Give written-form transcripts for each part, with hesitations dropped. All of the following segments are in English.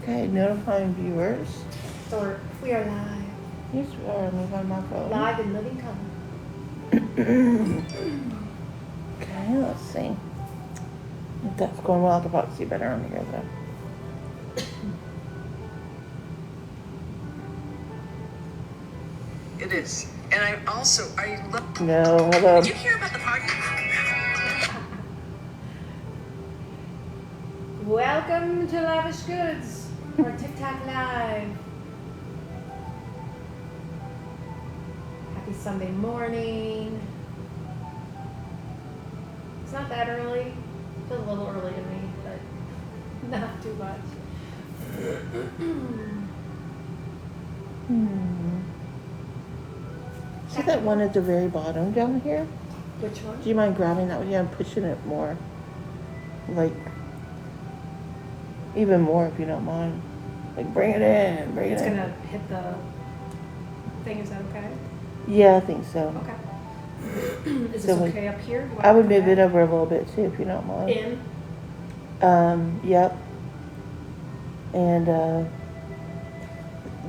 Okay, notifying viewers. Or we are live. Yes, we are. Move on my phone. Live in living color. Okay, let's see. If that's going well, I can probably see better on here though. It is. And I love. No, hold on. Did you hear about the party? Welcome to Lavish Goods, or TikTok Live. Happy Sunday morning. It's not that early. It feels a little early to me, but not too much. See that one at the very bottom down here? Which one? Do you mind grabbing that one? Yeah, and pushing it more. Like, even more if you don't mind. Like, bring it in, bring it It's in. gonna hit the thing, is that okay? Yeah, I think so. Okay. Is So this we- okay up here? Do I would have to move it come over a little bit too if you don't back? mind. In? Yep. And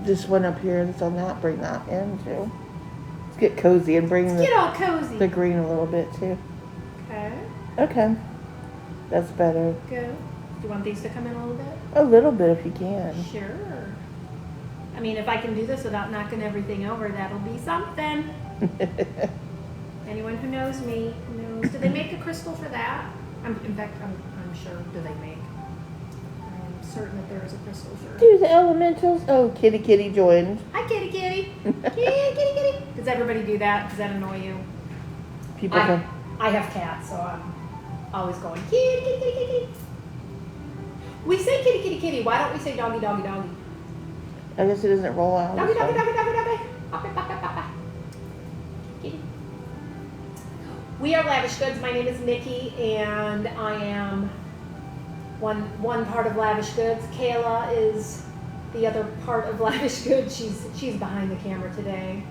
this one up here that's on that, bring that in too. Let's get cozy and bring Get all cozy. the green a little bit too. Okay, Okay. That's better. good. Do you want these to come in a little bit? A little bit if you can. Sure. I mean, if I can do this without knocking everything over, that'll be something. Anyone who knows me knows. Do they make a crystal for that? In fact, I'm sure. Do they make? I'm certain that there is a crystal for. Do the elementals. Oh, kitty joined. Hi, kitty, kitty. Kitty. Does everybody do that? Does that annoy you? People come. I have cats, so I'm always going kitty. We say kitty. Why don't we say doggy? I guess it doesn't roll out. Doggy. so. Papa. Kitty. We are Lavish Goods. My name is Nikki, and I am one part of Lavish Goods. Kayla is the other part of Lavish Goods. She's behind the camera today,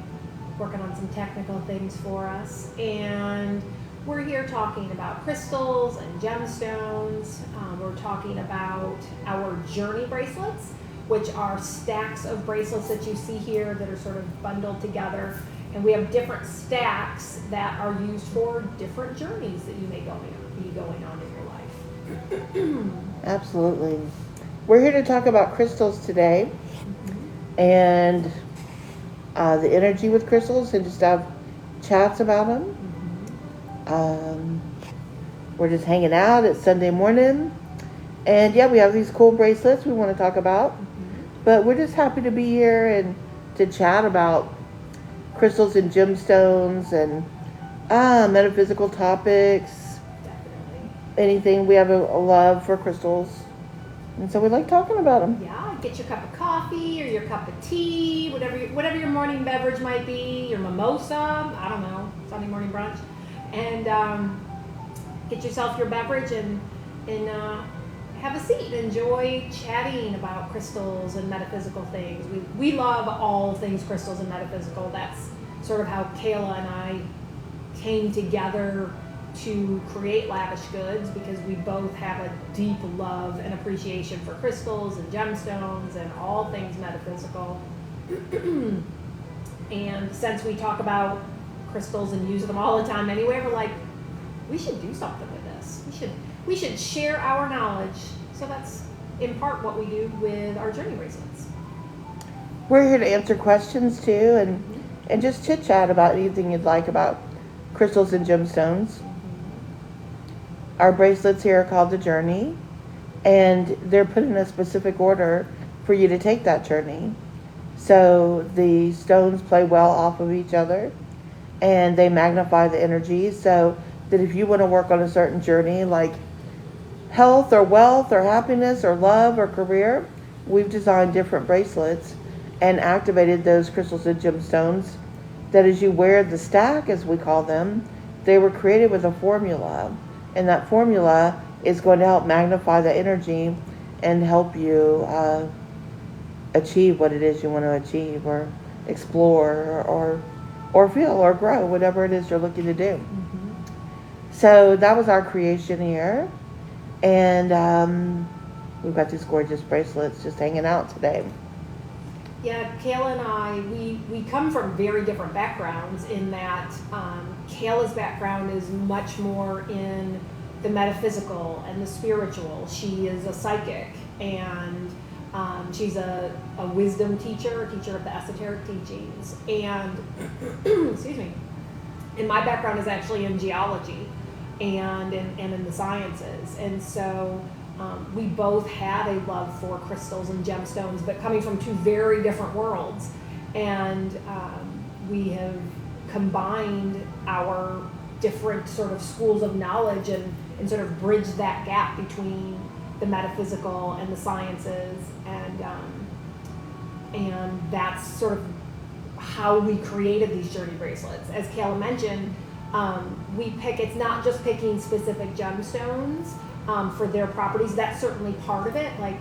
working on some technical things for us, and we're here talking about crystals and gemstones. We're talking about our journey bracelets, which are stacks of bracelets that you see here that are sort of bundled together. And we have different stacks that are used for different journeys that you may be going on in your life. Absolutely. We're here to talk about crystals today and the energy with crystals and just have chats about them. We're just hanging out. It's Sunday morning. And yeah, we have these cool bracelets we want to talk about. But we're just happy to be here and to chat about crystals and gemstones and metaphysical topics. Definitely. Anything. We have a love for crystals. And so we like talking about them. Yeah, get your cup of coffee or your cup of tea, whatever your morning beverage might be, your mimosa, I don't know, Sunday morning brunch. And get yourself your beverage and have a seat and enjoy chatting about crystals and metaphysical things. We love all things crystals and metaphysical. That's sort of how Kayla and I came together to create Lavish Goods, because we both have a deep love and appreciation for crystals and gemstones and all things metaphysical. And since we talk about crystals and use them all the time anyway, we're like, we should do something with this. We should share our knowledge. So that's in part what we do with our journey bracelets. We're here to answer questions too and just chit chat about anything you'd like about crystals and gemstones. Our bracelets here are called the Journey, and they're put in a specific order for you to take that journey. So the stones play well off of each other, and they magnify the energy, so that if you want to work on a certain journey like health or wealth or happiness or love or career, we've designed different bracelets and activated those crystals and gemstones that as you wear the stack, as we call them, they were created with a formula. And that formula is going to help magnify the energy and help you achieve what it is you want to achieve or explore or feel or grow, whatever it is you're looking to do. So that was our creation here. And we've got these gorgeous bracelets just hanging out today. Yeah, Kayla and I, we come from very different backgrounds in that Kayla's background is much more in the metaphysical and the spiritual. She is a psychic, and she's a wisdom teacher, a teacher of the esoteric teachings. And, excuse me, and my background is actually in geology and in the sciences. And so we both had a love for crystals and gemstones, but coming from two very different worlds. And we have combined our different sort of schools of knowledge and sort of bridged that gap between the metaphysical and the sciences. And that's sort of how we created these journey bracelets. As Kayla mentioned, it's not just picking specific gemstones for their properties. That's certainly part of it. Like,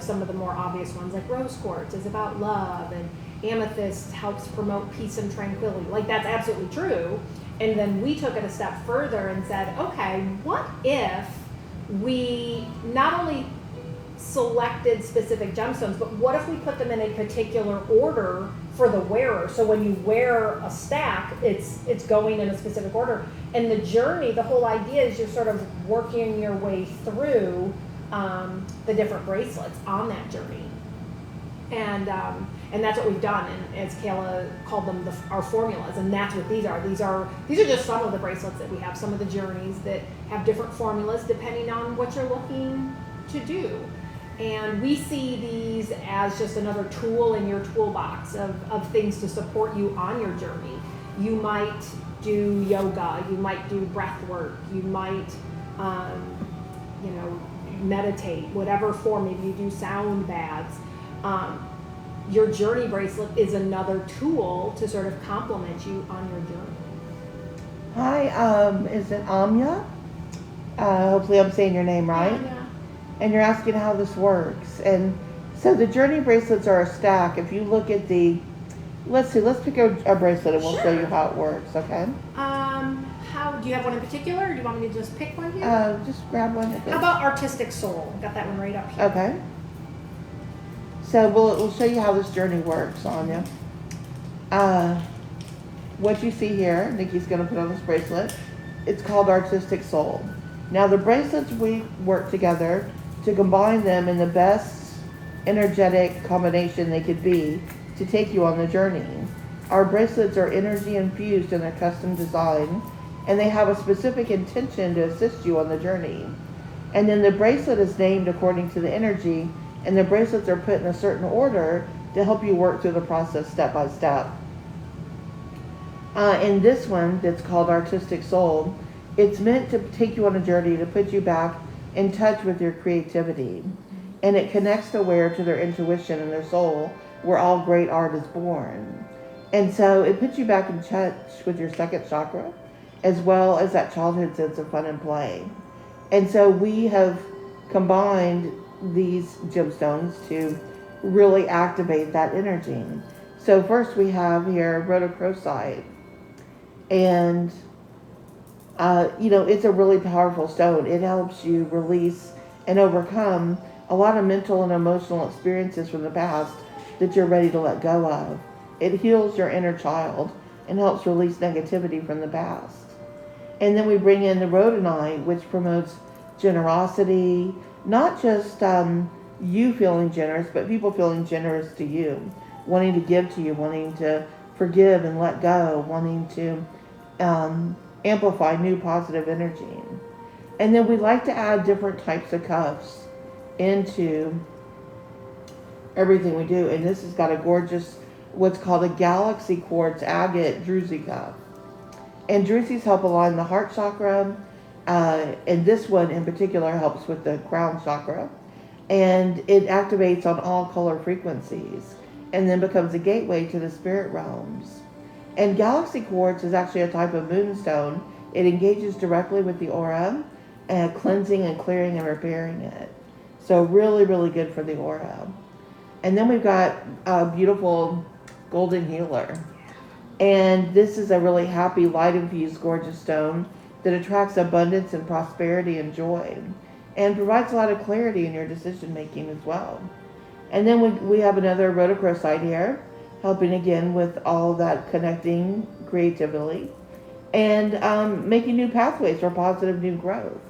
some of the more obvious ones, like rose quartz is about love, and amethyst helps promote peace and tranquility. Like, that's absolutely true. And then we took it a step further and said, okay, what if we not only selected specific gemstones, but what if we put them in a particular order for the wearer? So when you wear a stack, it's going in a specific order. And the journey, the whole idea is you're sort of working your way through the different bracelets on that journey. And that's what we've done. And as Kayla called them, our formulas, and that's what these are. These are just some of the bracelets that we have. Some of the journeys that have different formulas depending on what you're looking to do. And we see these as just another tool in your toolbox of things to support you on your journey. You might do yoga, you might do breath work, you might, meditate, whatever form. Maybe you do sound baths. Your journey bracelet is another tool to sort of complement you on your journey. Hi, is it Amya? Hopefully I'm saying your name right. Yeah. And you're asking how this works. And so the journey bracelets are a stack. If you look at let's pick a bracelet and we'll show you how it works, okay? Do you have one in particular, or do you want me to just pick one here? Just grab one. How about Artistic Soul? Got that one right up here. Okay. So we'll show you how this journey works, Anya. What you see here, Nikki's going to put on this bracelet, it's called Artistic Soul. Now the bracelets, we work together to combine them in the best energetic combination they could be to take you on the journey. Our bracelets are energy infused in their custom design, and they have a specific intention to assist you on the journey. And then the bracelet is named according to the energy, and the bracelets are put in a certain order to help you work through the process step by step. In this one that's called Artistic Soul, it's meant to take you on a journey to put you back in touch with your creativity. And it connects the wearer to their intuition and their soul, where all great art is born. And so it puts you back in touch with your second chakra, as well as that childhood sense of fun and play. And so we have combined these gemstones to really activate that energy. So first we have here rhodochrosite. And, it's a really powerful stone. It helps you release and overcome a lot of mental and emotional experiences from the past that you're ready to let go of. It heals your inner child and helps release negativity from the past. And then we bring in the rhodonite, which promotes generosity, not just you feeling generous, but people feeling generous to you, wanting to give to you, wanting to forgive and let go, wanting to amplify new positive energy. And then we like to add different types of cuffs into everything we do. And this has got a gorgeous, what's called a galaxy quartz agate druzy cuff. And druzys help align the heart chakra. And this one in particular helps with the crown chakra. And it activates on all color frequencies and then becomes a gateway to the spirit realms. And galaxy quartz is actually a type of moonstone. It engages directly with the aura, cleansing and clearing and repairing it. So really, really good for the aura. And then we've got a beautiful golden healer. And this is a really happy, light-infused, gorgeous stone that attracts abundance and prosperity and joy. and provides a lot of clarity in your decision making as well. And then we have another Rotocro side here, helping again with all that connecting creatively and making new pathways for positive new growth.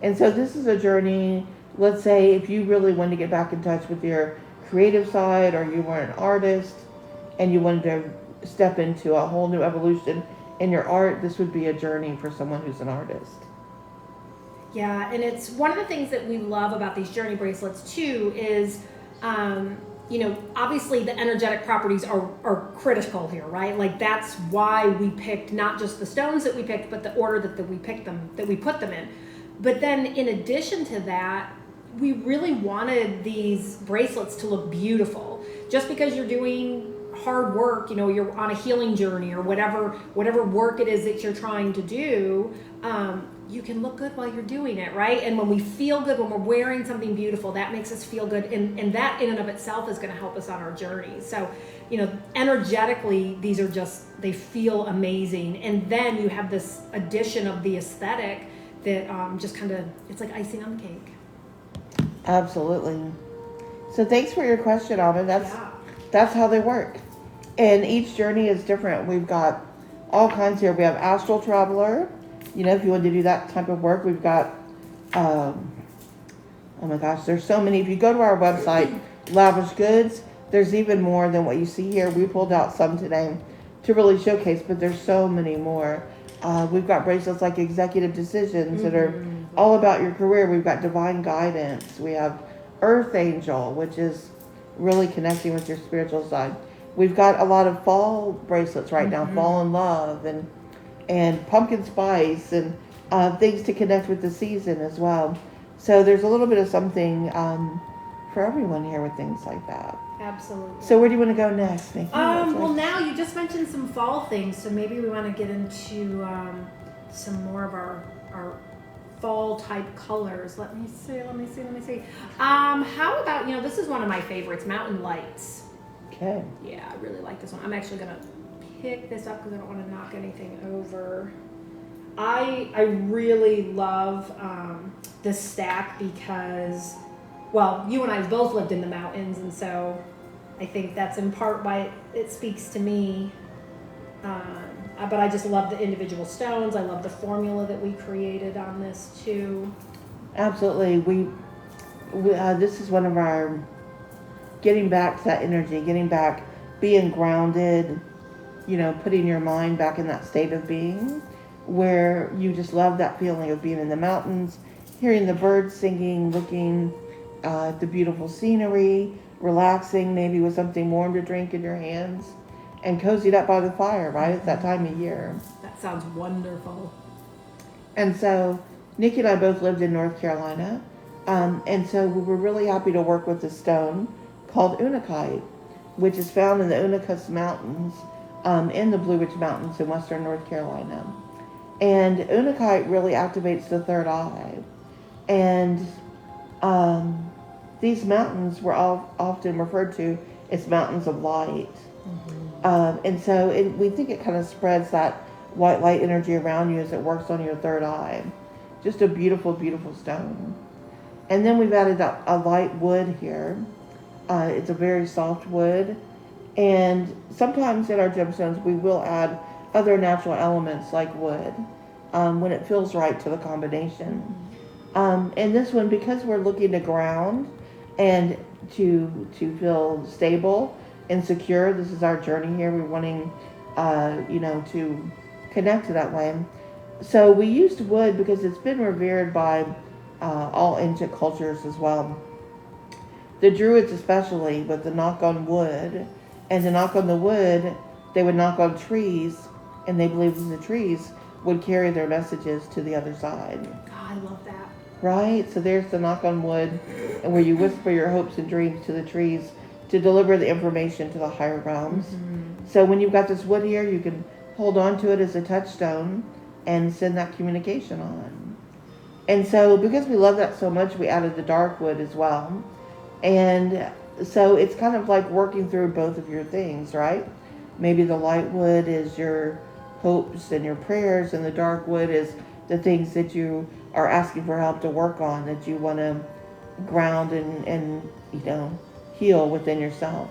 And so this is a journey, let's say if you really wanted to get back in touch with your creative side, or you were an artist and you wanted to step into a whole new evolution in your art, this would be a journey for someone who's an artist. Yeah, and it's one of the things that we love about these journey bracelets too is, obviously the energetic properties are critical here, right? Like that's why we picked not just the stones that we picked, but the order that we put them in. But then in addition to that, we really wanted these bracelets to look beautiful. Just because you're doing hard work, you're on a healing journey or whatever work it is that you're trying to do, you can look good while you're doing it, right? And when we feel good, when we're wearing something beautiful, that makes us feel good. And that in and of itself is going to help us on our journey. So, energetically, these are they feel amazing. And then you have this addition of the aesthetic that just kind of, it's like icing on the cake. Absolutely. So thanks for your question, Alma. That's how they work. And each journey is different. We've got all kinds here. We have Astral Traveler. If you want to do that type of work, we've got, oh my gosh, there's so many. If you go to our website, Lavish Goods, there's even more than what you see here. We pulled out some today to really showcase, but there's so many more. We've got bracelets like Executive Decisions that are all about your career. We've got Divine Guidance. We have Earth Angel, which is really connecting with your spiritual side. We've got a lot of fall bracelets right now, Fall in Love and Pumpkin Spice and things to connect with the season as well. So there's a little bit of something for everyone here with things like that. Absolutely. So where do you want to go next, Nikki? Well, now you just mentioned some fall things, so maybe we want to get into some more of our fall type colors. Let me see. How about, this is one of my favorites, Mountain Lights. Okay. Yeah, I really like this one. I'm actually going to pick this up because I don't want to knock anything over. I really love this stack because, well, you and I both lived in the mountains, and so I think that's in part why it speaks to me. But I just love the individual stones. I love the formula that we created on this too. Absolutely. We this is one of our getting back to that energy, getting back, being grounded, putting your mind back in that state of being where you just love that feeling of being in the mountains, hearing the birds singing, looking at the beautiful scenery, relaxing maybe with something warm to drink in your hands, and cozied up by the fire, right? It's that time of year. That sounds wonderful. And so Nikki and I both lived in North Carolina. And so we were really happy to work with a stone called Unakite, which is found in the Unicus Mountains, in the Blue Ridge Mountains in western North Carolina. And Unakite really activates the third eye. And these mountains were often referred to as mountains of light. And so we think it kind of spreads that white light energy around you as it works on your third eye. Just a beautiful, beautiful stone. And then we've added a light wood here. It's a very soft wood. And sometimes in our gemstones, we will add other natural elements like wood when it feels right to the combination. And this one, because we're looking to ground and to feel stable and secure, this is our journey here. We're wanting, to connect to that way. So we used wood because it's been revered by all ancient cultures as well. The Druids especially, with the knock on wood. And to knock on the wood, they would knock on trees, and they believed that the trees would carry their messages to the other side. God, I love that. Right? So there's the knock on wood, and where you whisper your hopes and dreams to the trees to deliver the information to the higher realms. So when you've got this wood here, you can hold on to it as a touchstone and send that communication on. And so because we love that so much, we added the dark wood as well. And so it's kind of like working through both of your things, right? Maybe the light wood is your hopes and your prayers, and the dark wood is the things that you are asking for help to work on, that you want to ground and heal within yourself.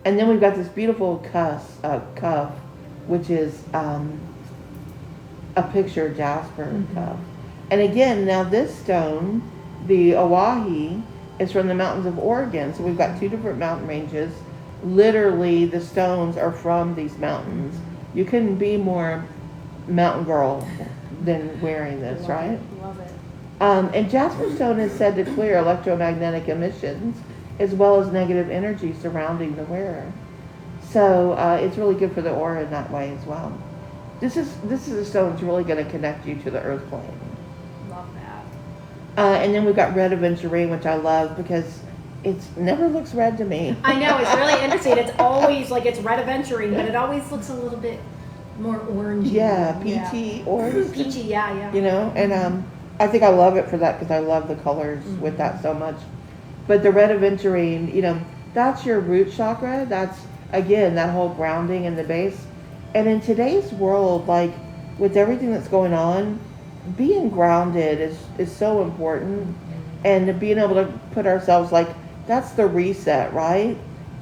And then we've got this beautiful cuff, which is a picture of Jasper cuff. And again, now this stone, the Oahe, is from the mountains of Oregon. So we've got two different mountain ranges. Literally, the stones are from these mountains. You couldn't be more mountain girl than wearing this, right? Love it. And Jasper stone is said to clear electromagnetic emissions as well as negative energy surrounding the wearer. So it's really good for the aura in that way as well. This is a stone that's really going to connect you to the earth plane. Love that. And then we've got red aventurine, which I love because it never looks red to me. I know, it's really interesting. It's always like it's red aventurine, but it always looks a little bit more orangey. Yeah, peachy orange. Peachy, yeah. And I think I love it for that because I love the colors with that so much. But the red aventurine, that's your root chakra. That's, again, that whole grounding in the base. And in today's world, like with everything that's going on, being grounded is so important. And being able to put ourselves that's the reset, right?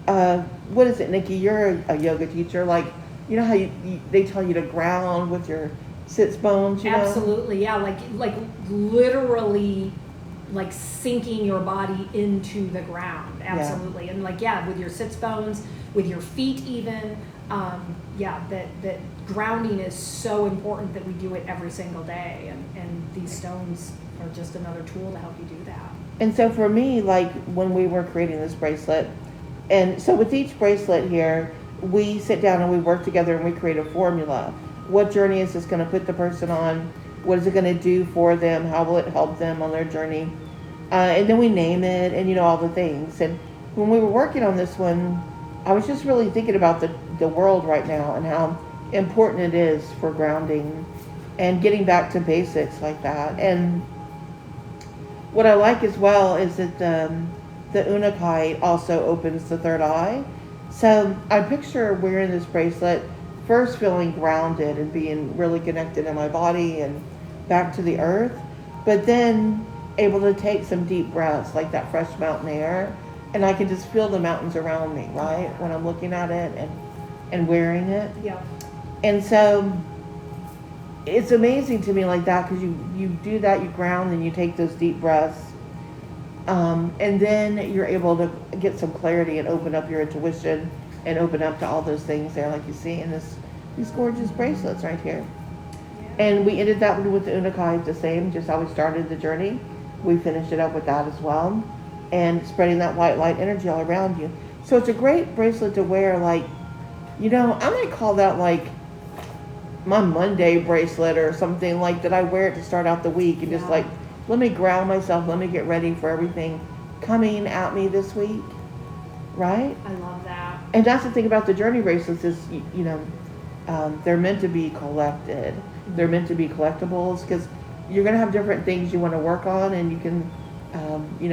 What is it, Nikki? You're a yoga teacher. Like, you know how they tell you to ground with your sits bones, Absolutely, yeah. Like literally, like sinking your body into the ground. Absolutely, and with your sits bones, with your feet even. That grounding is so important that we do it every single day, and these stones are just another tool to help you do that. And so for me, like when we were creating this bracelet, and so with each bracelet here, we sit down and we work together and we create a formula. What journey is this going to put the person on? What is it going to do for them? How will it help them on their journey? And then we name it and, all the things. And when we were working on this one, I was just really thinking about the world right now and how important it is for grounding and getting back to basics like that. And what I like as well is that the Unakite also opens the third eye. So I picture wearing this bracelet, first feeling grounded and being really connected in my body and back to the earth, but then able to take some deep breaths, like that fresh mountain air, and I can just feel the mountains around me, right, when I'm looking at it and wearing it. Yeah. And so it's amazing to me like that because you do that, you ground and you take those deep breaths. And then you're able to get some clarity and open up your intuition and open up to all those things there, like you see in these gorgeous bracelets right here. And we ended that one with the Unakite the same, just how we started the journey. We finished it up with that as well, and spreading that white light energy all around you. So it's a great bracelet to wear, I might call that like my Monday bracelet or something, like that I wear it to start out the week and just let me ground myself, let me get ready for everything coming at me this week, right? I love that. And that's the thing about the journey bracelets is, they're meant to be collected. They're meant to be collectibles because you're going to have different things you want to work on, and you can,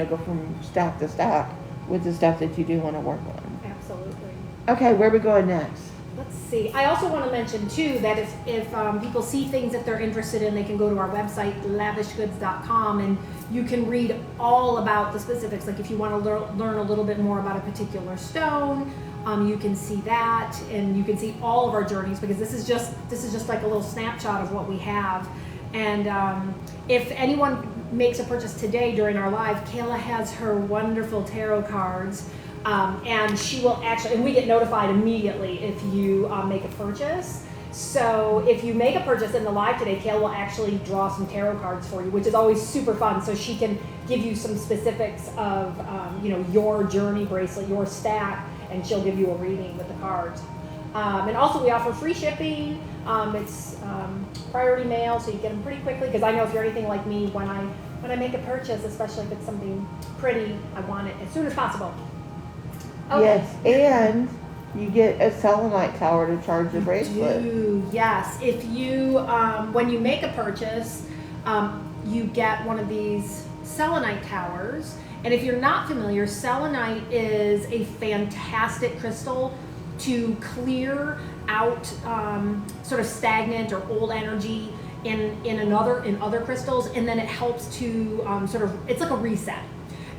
go from stack to stack with the stuff that you do want to work on. Absolutely. Okay, where are we going next? Let's see. I also want to mention too that if people see things that they're interested in, they can go to our website lavishgoods.com and you can read all about the specifics. Like if you want to learn a little bit more about a particular stone, you can see that, and you can see all of our journeys, because this is just like a little snapshot of what we have. And if anyone makes a purchase today during our live, Kayla has her wonderful tarot cards. And she will actually, and we get notified immediately if you make a purchase. So if you make a purchase in the live today, Kayla will actually draw some tarot cards for you, which is always super fun. So she can give you some specifics of, your journey bracelet, your stack, and she'll give you a reading with the cards. And also we offer free shipping. It's priority mail, so you get them pretty quickly. Because I know if you're anything like me, when I make a purchase, especially if it's something pretty, I want it as soon as possible. Okay. Yes, and you get a selenite tower to charge the bracelet. Yes. If you, when you make a purchase, you get one of these selenite towers. And if you're not familiar, selenite is a fantastic crystal to clear out sort of stagnant or old energy in other crystals, and then it helps to sort of, it's like a reset.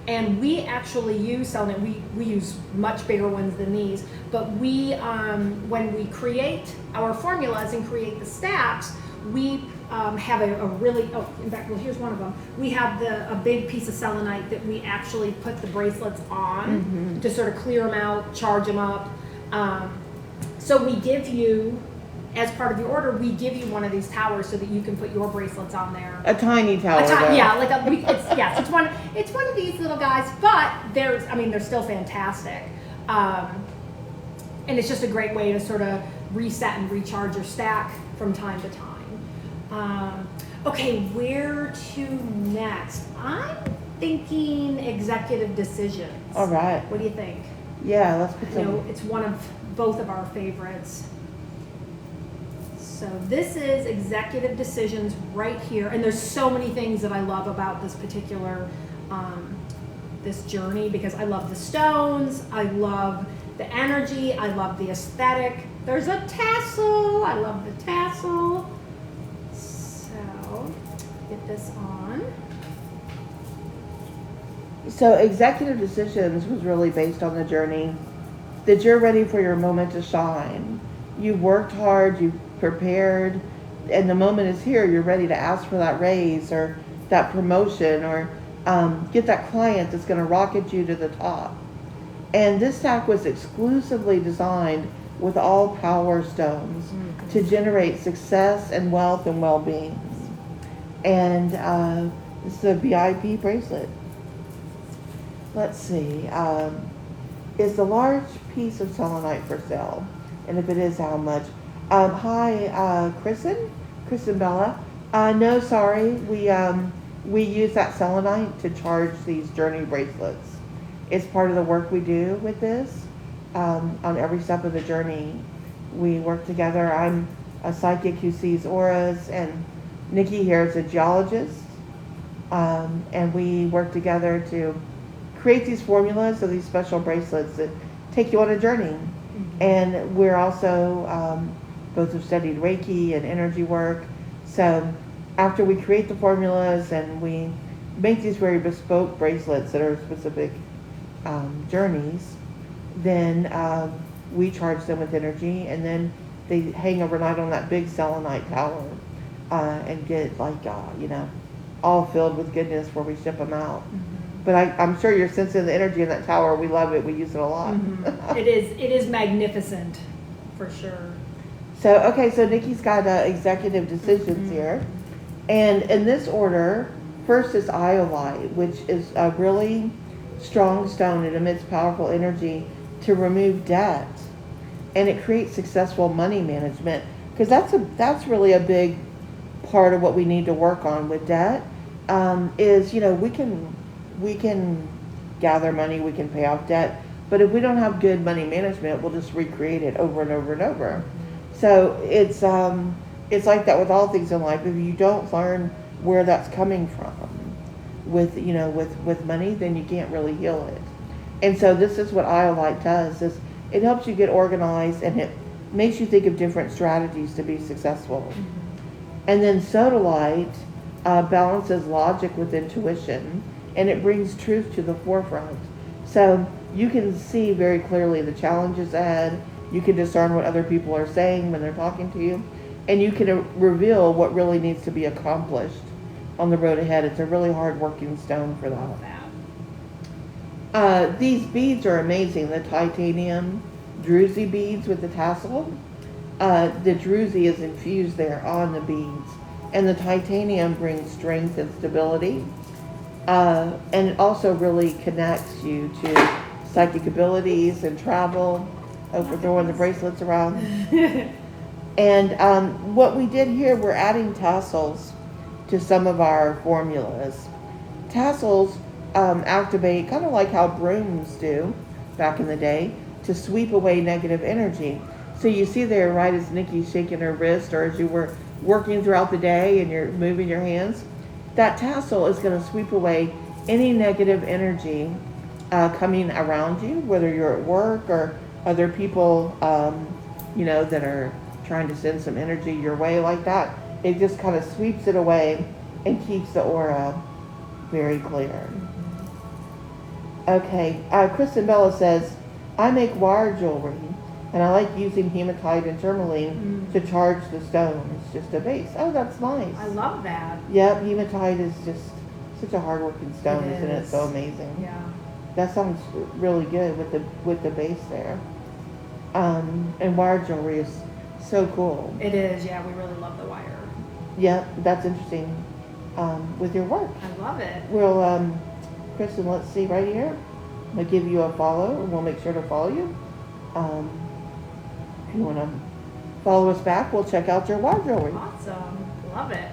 And we actually use selenite. We use much bigger ones than these, but we when we create our formulas and create the stacks, we have a really, in fact, well, here's one of them. We have a big piece of selenite that we actually put the bracelets on to sort of clear them out, charge them up. So we give you, as part of your order, we give you one of these towers so that you can put your bracelets on there. A tiny tower. Though. Yeah, like it's one of these little guys, but they're still fantastic. And it's just a great way to sort of reset and recharge your stack from time to time. Okay, where to next? I'm thinking executive decisions. All right. What do you think? Yeah, let's put some. It's one of both of our favorites. So this is executive decisions right here, and there's so many things that I love about this particular this journey, because I love the stones, I love the energy, I love the aesthetic. There's a tassel. I love the tassel. So get this on. So executive decisions was really based on the journey that you're ready for your moment to shine. You worked hard, you prepared, and the moment is here. You're ready to ask for that raise or that promotion or get that client that's going to rocket you to the top. And this stack was exclusively designed with all power stones to generate success and wealth and well-being. And this is a VIP bracelet. Let's see. Is the large piece of selenite for sale? And if it is, how much? Hi, Kristen Bella. No, sorry. We use that selenite to charge these journey bracelets. It's part of the work we do with this. On every step of the journey, we work together. I'm a psychic who sees auras, and Nikki here is a geologist. And we work together to create these formulas of these special bracelets that take you on a journey. And we're also both have studied Reiki and energy work. So after we create the formulas and we make these very bespoke bracelets that are specific journeys, then we charge them with energy, and then they hang overnight on that big selenite tower and get all filled with goodness before we ship them out. But I'm sure you're sensing the energy in that tower. We love it. We use it a lot. It is magnificent, for sure. So Nikki's got executive decisions here. And in this order, first is iolite, which is a really strong stone. It emits powerful energy to remove debt. And it creates successful money management. Because that's really a big part of what we need to work on with debt. Is we can gather money, we can pay off debt, but if we don't have good money management, we'll just recreate it over and over and over. So it's like that with all things in life. If you don't learn where that's coming from with money, then you can't really heal it. And so this is what iolite does, is it helps you get organized, and it makes you think of different strategies to be successful. And then sodalite balances logic with intuition, and it brings truth to the forefront. So you can see very clearly the challenges ahead. You can discern what other people are saying when they're talking to you, and you can reveal what really needs to be accomplished on the road ahead. It's a really hard working stone for that. These beads are amazing. The titanium druzy beads with the tassel. The druzy is infused there on the beads, and the titanium brings strength and stability. And it also really connects you to psychic abilities and travel. We're throwing the bracelets around. And what we did here, we're adding tassels to some of our formulas. Tassels activate, kind of like how brooms do back in the day, to sweep away negative energy. So you see there, right as Nikki's shaking her wrist, or as you were working throughout the day and you're moving your hands, that tassel is going to sweep away any negative energy coming around you, whether you're at work or other people, that are trying to send some energy your way like that. it just kind of sweeps it away and keeps the aura very clear. Okay, Kristen Bella says, I make wire jewelry, and I like using hematite and tourmaline to charge the stones, just a base. Oh, that's nice. I love that. Yep, hematite is just such a hard-working stone, It isn't it? is. So amazing. Yeah. That sounds really good with the base there. And wire jewelry is so cool. It is. Yeah, we really love the wire. Yep, that's interesting. With your work. I love it. Well, Kristen, let's see right here. I'll give you a follow, and we'll make sure to follow you. If you want to follow us back, we'll check out your wire jewelry. Awesome. Love it.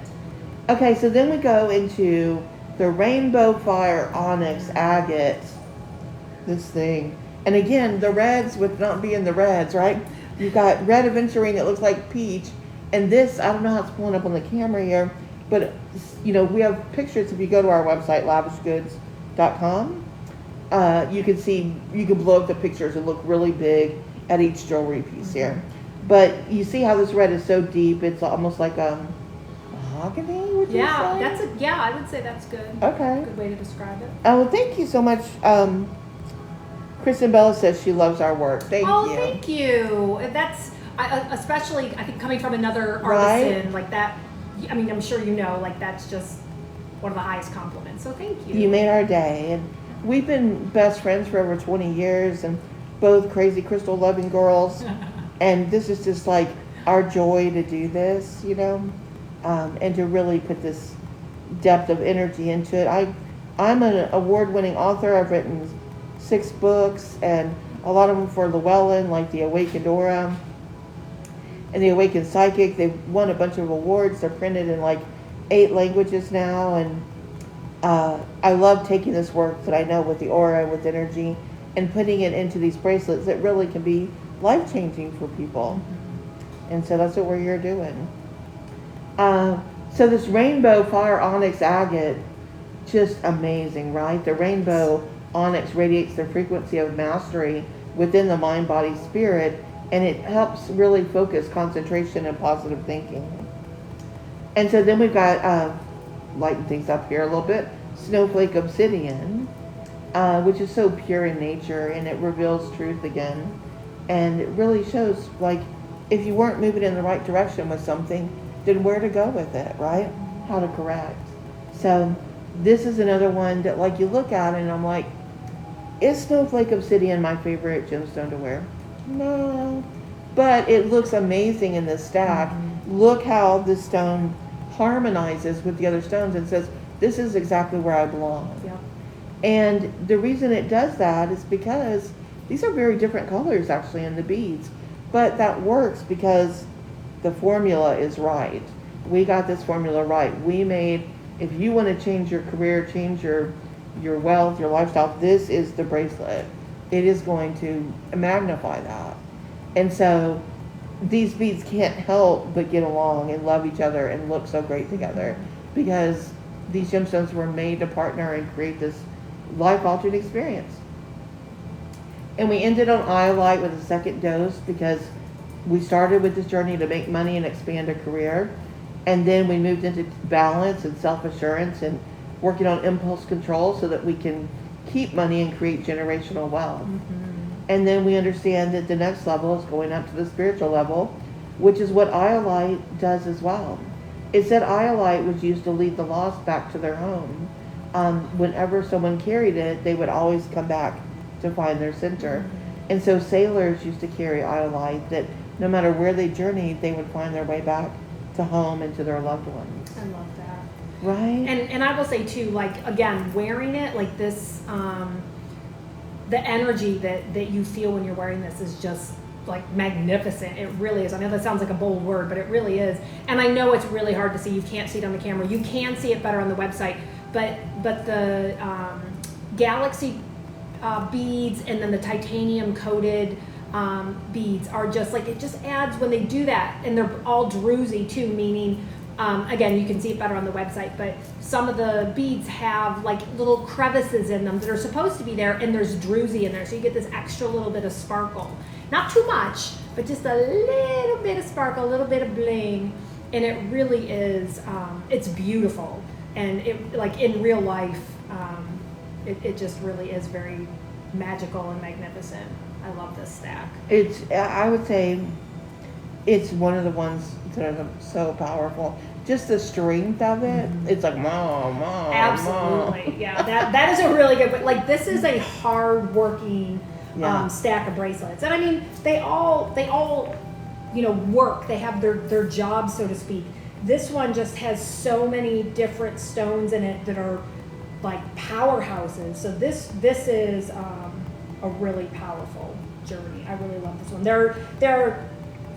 Okay, so then we go into the Rainbow Fire Onyx Agate. This thing. And again, the reds with not being the reds, right? You've got red aventurine that looks like peach. And this, I don't know how it's pulling up on the camera here, but, you know, we have pictures. If you go to our website, lavishgoods.com, you can see, you can blow up the pictures and look really big at each jewelry piece here. But you see how this red is so deep, it's almost like mahogany, would you say? I would say that's good. Okay. Good way to describe it. Oh, well, thank you so much. Kristen Bella says she loves our work. Thank you. Thank you. That's especially, I think, coming from another Right. artisan like that. I mean, I'm sure you know, like that's just one of the highest compliments. So thank you. You made our day. And we've been best friends for over 20 years and both crazy crystal loving girls. And this is just like our joy to do this, you know, and to really put this depth of energy into it. I'm an award-winning author. I've written 6 books, and a lot of them for Llewellyn, like The Awakened Aura and The Awakened Psychic. They've won a bunch of awards. They're printed in like 8 languages now, and I love taking this work that I know with the aura and with energy and putting it into these bracelets that really can be life-changing for people. And so that's what we're here doing. So this Rainbow Fire Onyx Agate, just amazing, right? The rainbow onyx radiates the frequency of mastery within the mind, body, spirit, and it helps really focus concentration and positive thinking. And so then we've got, lighten things up here a little bit, Snowflake Obsidian, which is so pure in nature, and it reveals truth again. And it really shows, like, if you weren't moving in the right direction with something, then where to go with it, right? How to correct. So this is another one that, like, you look at it and I'm like, is Snowflake Obsidian my favorite gemstone to wear? No. But it looks amazing in this stack. Look how this stone harmonizes with the other stones and says, this is exactly where I belong. Yep. And the reason it does that is because these are very different colors actually in the beads. But that works because the formula is right. We got this formula right. We made, if you want to change your career, change your wealth, your lifestyle, this is the bracelet. It is going to magnify that. And so these beads can't help but get along and love each other and look so great together because these gemstones were made to partner and create this life-altering experience. And we ended on Iolite with a second dose because we started with this journey to make money and expand a career. And then we moved into balance and self-assurance and working on impulse control so that we can keep money and create generational wealth. And then we understand that the next level is going up to the spiritual level, which is what Iolite does as well. It said Iolite was used to lead the lost back to their home. Whenever someone carried it, they would always come back to find their center. And so sailors used to carry Iolite, that no matter where they journeyed, they would find their way back to home and to their loved ones. I love that. Right? And I will say too, like, again, wearing it like this, the energy that you feel when you're wearing this is just like magnificent. It really is. I know that sounds like a bold word, but it really is. And I know it's really hard to see. You can't see it on the camera. You can see it better on the website. But the galaxy beads and then the titanium coated beads are just like, it just adds when they do that. And they're all druzy too, meaning again, you can see it better on the website, but some of the beads have like little crevices in them that are supposed to be there, and there's druzy in there, so you get this extra little bit of sparkle. Not too much, but just a little bit of sparkle, a little bit of bling. and it really is, it's beautiful. And it, like in real life, it just really is very magical and magnificent. I love this stack. I would say it's one of the ones that are so powerful. Just the strength of it, it's like mom. Absolutely, yeah. That is a really good. Like this is a hard-working Yeah. stack of bracelets, and I mean they all work. They have their jobs, so to speak. This one just has so many different stones in it that are like powerhouses. So this is a really powerful journey. I really love this one. There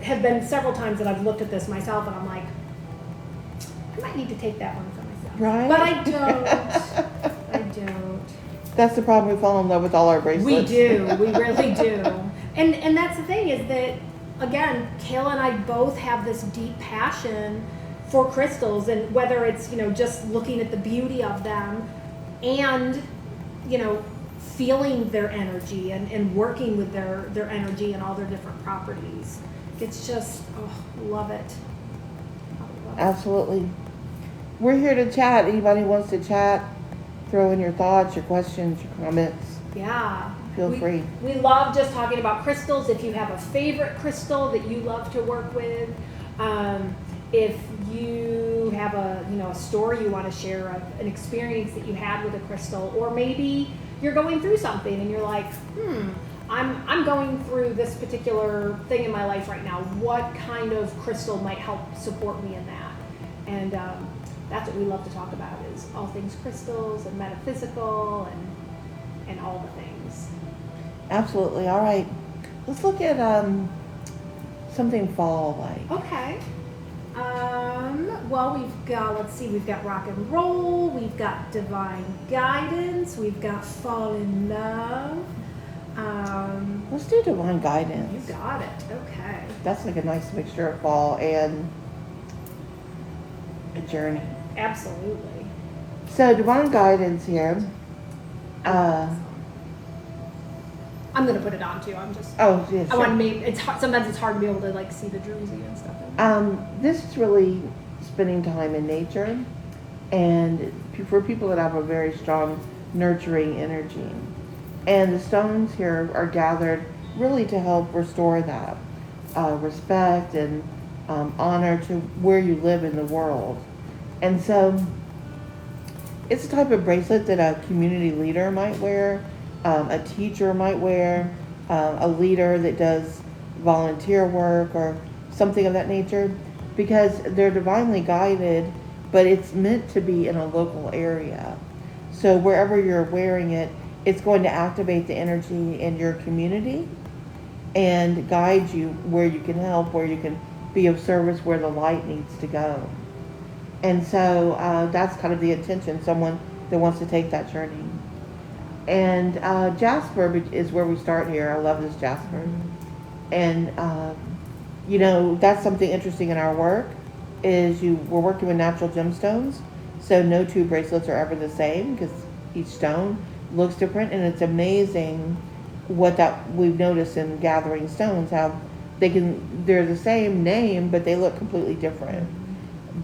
have been several times that I've looked at this myself and I'm like, I might need to take that one for myself. Right. But I don't. I don't. That's the problem. We fall in love with all our We bracelets. do. We really do. And that's the thing is that, again, Kayla and I both have this deep passion for crystals, and whether it's, just looking at the beauty of them and, feeling their energy and working with their energy and all their different properties. It's just, love it. Love it. Absolutely. We're here to chat. Anybody wants to chat, throw in your thoughts, your questions, your comments. Yeah. Feel free. We love just talking about crystals. If you have a favorite crystal that you love to work with, if you have a story you want to share of an experience that you had with a crystal, or maybe you're going through something and you're like, I'm going through this particular thing in my life right now. What kind of crystal might help support me in that? And that's what we love to talk about, is all things crystals and metaphysical and all the things. Absolutely. All right. Let's look at something fall-like. Okay. Well, we've got rock and roll, we've got divine guidance, we've got fall in love. Let's do divine guidance. You got it. Okay. That's like a nice mixture of fall and a journey. Absolutely. So divine guidance here. I'm gonna put it on too. I'm just. Oh, yeah, I want to sure. make. It's hard, sometimes it's hard to be able to like see the druzy and stuff. This is really spending time in nature, and for people that have a very strong nurturing energy. And the stones here are gathered really to help restore that respect and honor to where you live in the world. And so it's a type of bracelet that a community leader might wear, a teacher might wear, a leader that does volunteer work or something of that nature, because they're divinely guided, but it's meant to be in a local area. So wherever you're wearing it, it's going to activate the energy in your community and guide you where you can help, where you can be of service, where the light needs to go. And so that's kind of the intention, someone that wants to take that journey. And jasper is where we start here. I love this jasper. And, that's something interesting in our work, is we're working with natural gemstones. So no two bracelets are ever the same, because each stone looks different. And it's amazing what that we've noticed in gathering stones, how they're the same name, but they look completely different.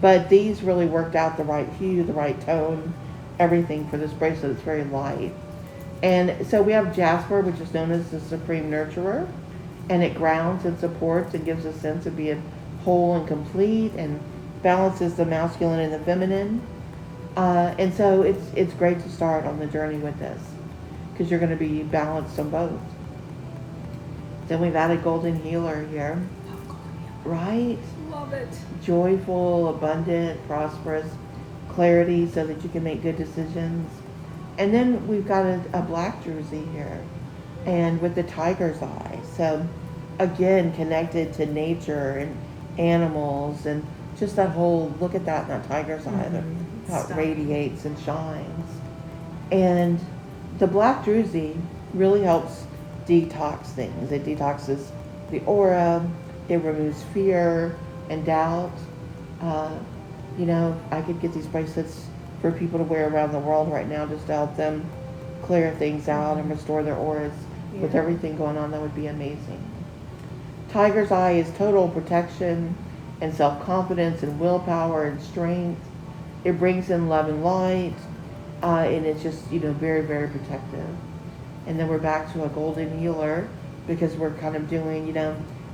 But these really worked out the right hue, the right tone, everything for this bracelet. It's very light. And so we have jasper, which is known as the supreme nurturer, and it grounds and supports and gives a sense of being whole and complete and balances the masculine and the feminine. And so it's great to start on the journey with this, because you're going to be balanced on both. Then we've added golden healer here, right? Love it. Joyful, abundant, prosperous, clarity so that you can make good decisions. And then we've got a black druzy here, and with the tiger's eye. So again, connected to nature and animals, and just that whole, look at that in that tiger's eye, how it radiates and shines. And the black druzy really helps detox things. It detoxes the aura, it removes fear and doubt. I could get these bracelets for people to wear around the world right now, just to help them clear things out and restore their auras. With everything going on, that would be amazing. Tiger's eye is total protection and self-confidence and willpower and strength. It brings in love and light, and it's just, very, very protective. And then we're back to a golden healer because we're kind of doing,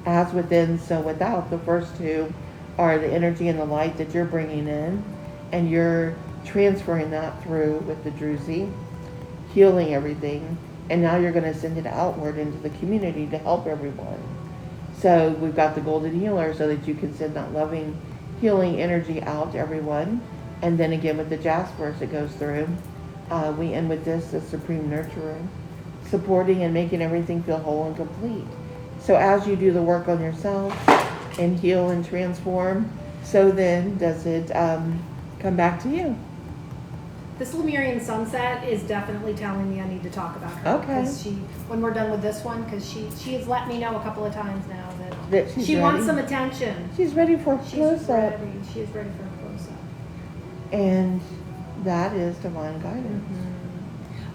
as within, so without. The first two are the energy and the light that you're bringing in, and you're transferring that through with the druzy, healing everything, and now you're going to send it outward into the community to help everyone. So we've got the golden healer so that you can send that loving, healing energy out to everyone. And then again with the jasper as it goes through, we end with this, the supreme nurturer, supporting and making everything feel whole and complete. So as you do the work on yourself and heal and transform, so then does it come back to you. This Lemurian sunset is definitely telling me I need to talk about her. Okay. Because when we're done with this one, because she has let me know a couple of times now That she's she ready. wants some attention. She's ready for a She's close-up. ready. She is ready for a close-up. And that is divine guidance.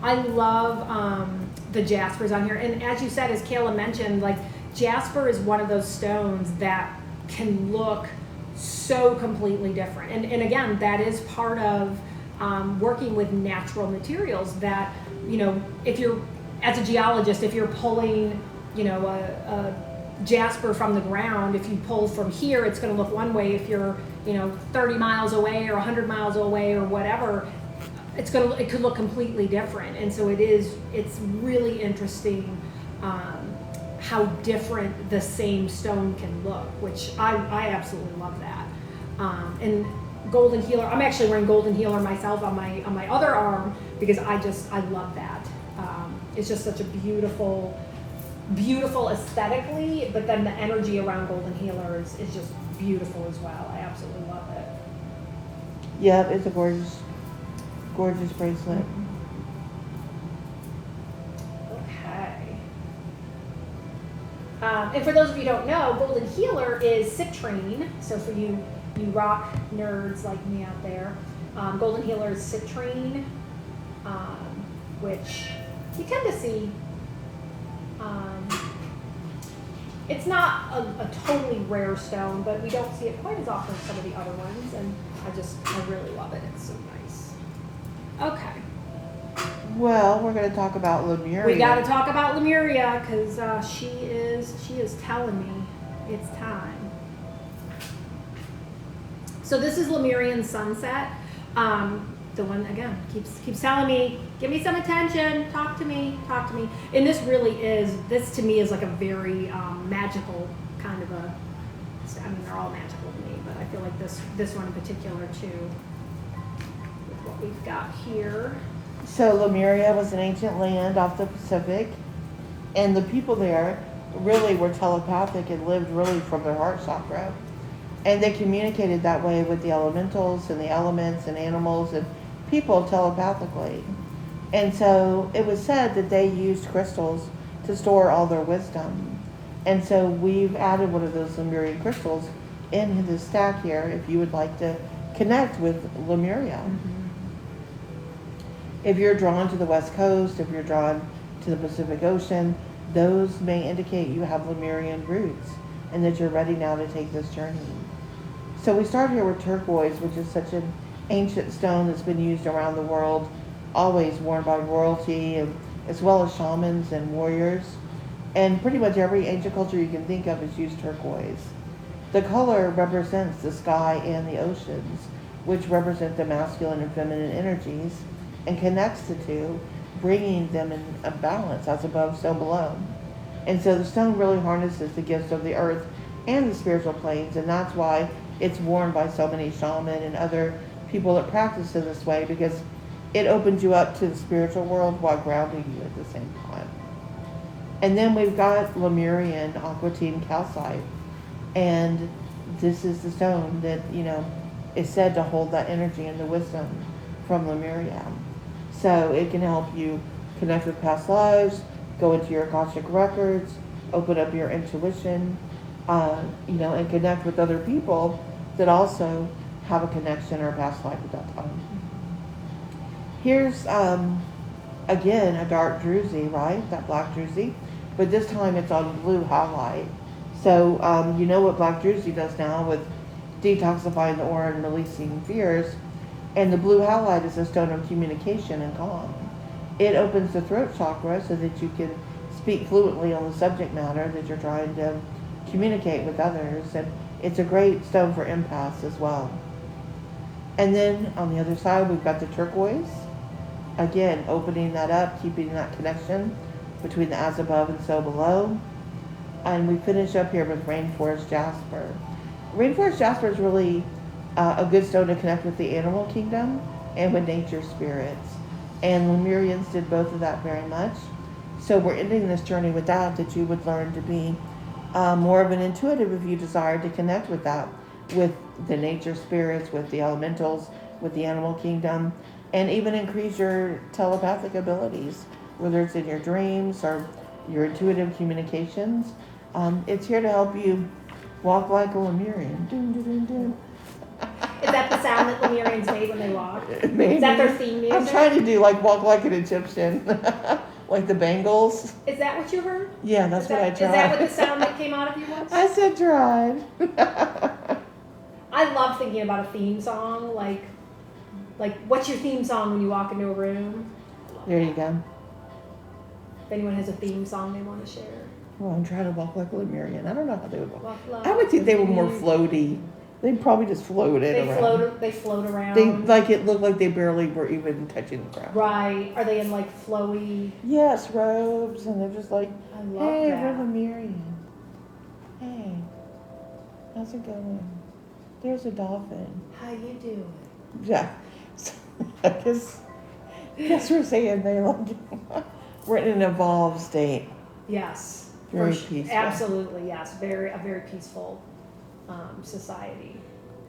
I love the jaspers on here, and as you said, as Kayla mentioned, like jasper is one of those stones that can look so completely different. And again, that is part of working with natural materials. That if you're as a geologist, if you're pulling a jasper from the ground, if you pull from here, it's going to look one way. If you're 30 miles away or 100 miles away or whatever, it could look completely different. And so it's really interesting how different the same stone can look, which I absolutely love that. And golden healer, I'm actually wearing golden healer myself on my other arm because I love that. It's just such a beautiful aesthetically, but then the energy around golden healer is just beautiful as well. I absolutely love it. Yep, it's a gorgeous bracelet. Okay. And for those of you who don't know, golden healer is citrine. So for you rock nerds like me out there, golden healer is citrine, which you tend to see. It's not a totally rare stone, but we don't see it quite as often as some of the other ones, and I really love it. It's so nice. Okay. Well, we're going to talk about Lemuria. We got to talk about Lemuria because she is telling me it's time. So this is Lemurian sunset. The one again keeps telling me, give me some attention, talk to me. And this to me is like a very magical kind of a. I mean, they're all magical to me, but I feel like this one in particular too. With what we've got here. So Lemuria was an ancient land off the Pacific, and the people there really were telepathic and lived really from their heart chakra. And they communicated that way with the elementals and the elements and animals and people telepathically. And so it was said that they used crystals to store all their wisdom. And so we've added one of those Lemurian crystals in this stack here if you would like to connect with Lemuria. Mm-hmm. If you're drawn to the West Coast, if you're drawn to the Pacific Ocean, those may indicate you have Lemurian roots and that you're ready now to take this journey. So we start here with turquoise, which is such an ancient stone that's been used around the world, always worn by royalty, and as well as shamans and warriors. And pretty much every ancient culture you can think of has used turquoise. The color represents the sky and the oceans, which represent the masculine and feminine energies, and connects the two, bringing them in a balance, as above, so below. And so the stone really harnesses the gifts of the earth and the spiritual planes, and that's why it's worn by so many shaman and other people that practice in this way, because it opens you up to the spiritual world while grounding you at the same time. And then we've got Lemurian aquatine calcite, and this is the stone that is said to hold that energy and the wisdom from Lemuria. So it can help you connect with past lives, go into your Akashic records, open up your intuition, and connect with other people that also have a connection or a past life at that time. Here's, again, a dark druzy, right? That black druzy. But this time it's on blue halide. So you know what black druzy does now with detoxifying the aura and releasing fears. And the blue halide is a stone of communication and calm. It opens the throat chakra so that you can speak fluently on the subject matter that you're trying to communicate with others. And it's a great stone for empaths as well. And then on the other side, we've got the turquoise. Again, opening that up, keeping that connection between the as above and so below. And we finish up here with rainforest jasper. Rainforest jasper is really a good stone to connect with the animal kingdom and with nature spirits. And Lemurians did both of that very much. So we're ending this journey with that you would learn to be more of an intuitive if you desire to connect with that, with the nature spirits, with the elementals, with the animal kingdom, and even increase your telepathic abilities, whether it's in your dreams or your intuitive communications. It's here to help you walk like a Lemurian. Dun, dun, dun, dun. Is that the sound that Lemurians made when they walk? Maybe. Is that their theme music? I'm trying to do like walk like an Egyptian, like the Bengals. Is that what you heard? Yeah, that's what I tried. Is that what the sound that came out of you was? I said tried. I love thinking about a theme song, like what's your theme song when you walk into a room? There you go. If anyone has a theme song they want to share. Well, I'm trying to walk like a Lemurian. I don't know how they would walk. Walk like I would think they were more Lemurian. floaty. They'd probably just floated around. They float around. They like it looked like they barely were even touching the ground. Right. Are they in like flowy? Yes, robes, and they're just like, I love hey, that. we're Lemurian. Hey, how's it going? There's a dolphin. How you doing? Yeah. So, I guess we're saying they like we're in an evolved state. Yes. Very For peaceful. Absolutely, yes. A very peaceful society.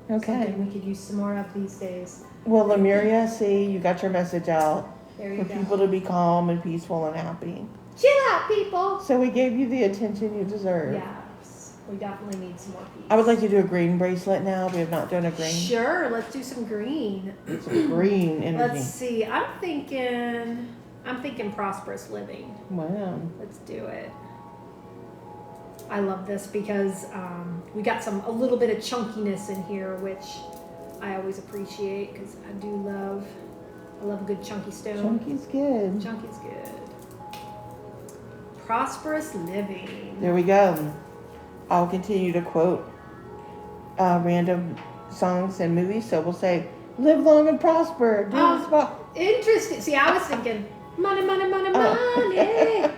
Okay. Something we could use some more of these days. Well, Lemuria, see, you got your message out There you for go. people to be calm and peaceful and happy. Chill out, people. So we gave you the attention you deserve. Yes. We definitely need some more peace. I would like to do a green bracelet now. We have not done a green. Sure, let's do some green. Some green energy. Let's see. I'm thinking prosperous living. Wow. Let's do it. I love this because we got a little bit of chunkiness in here, which I always appreciate because I love a good chunky stone. Chunky's good. Chunky's good. Prosperous living. There we go. I'll continue to quote random songs and movies. So we'll say, live long and prosper. Do Oh. this spot. Interesting. See, I was thinking money, money, money, money.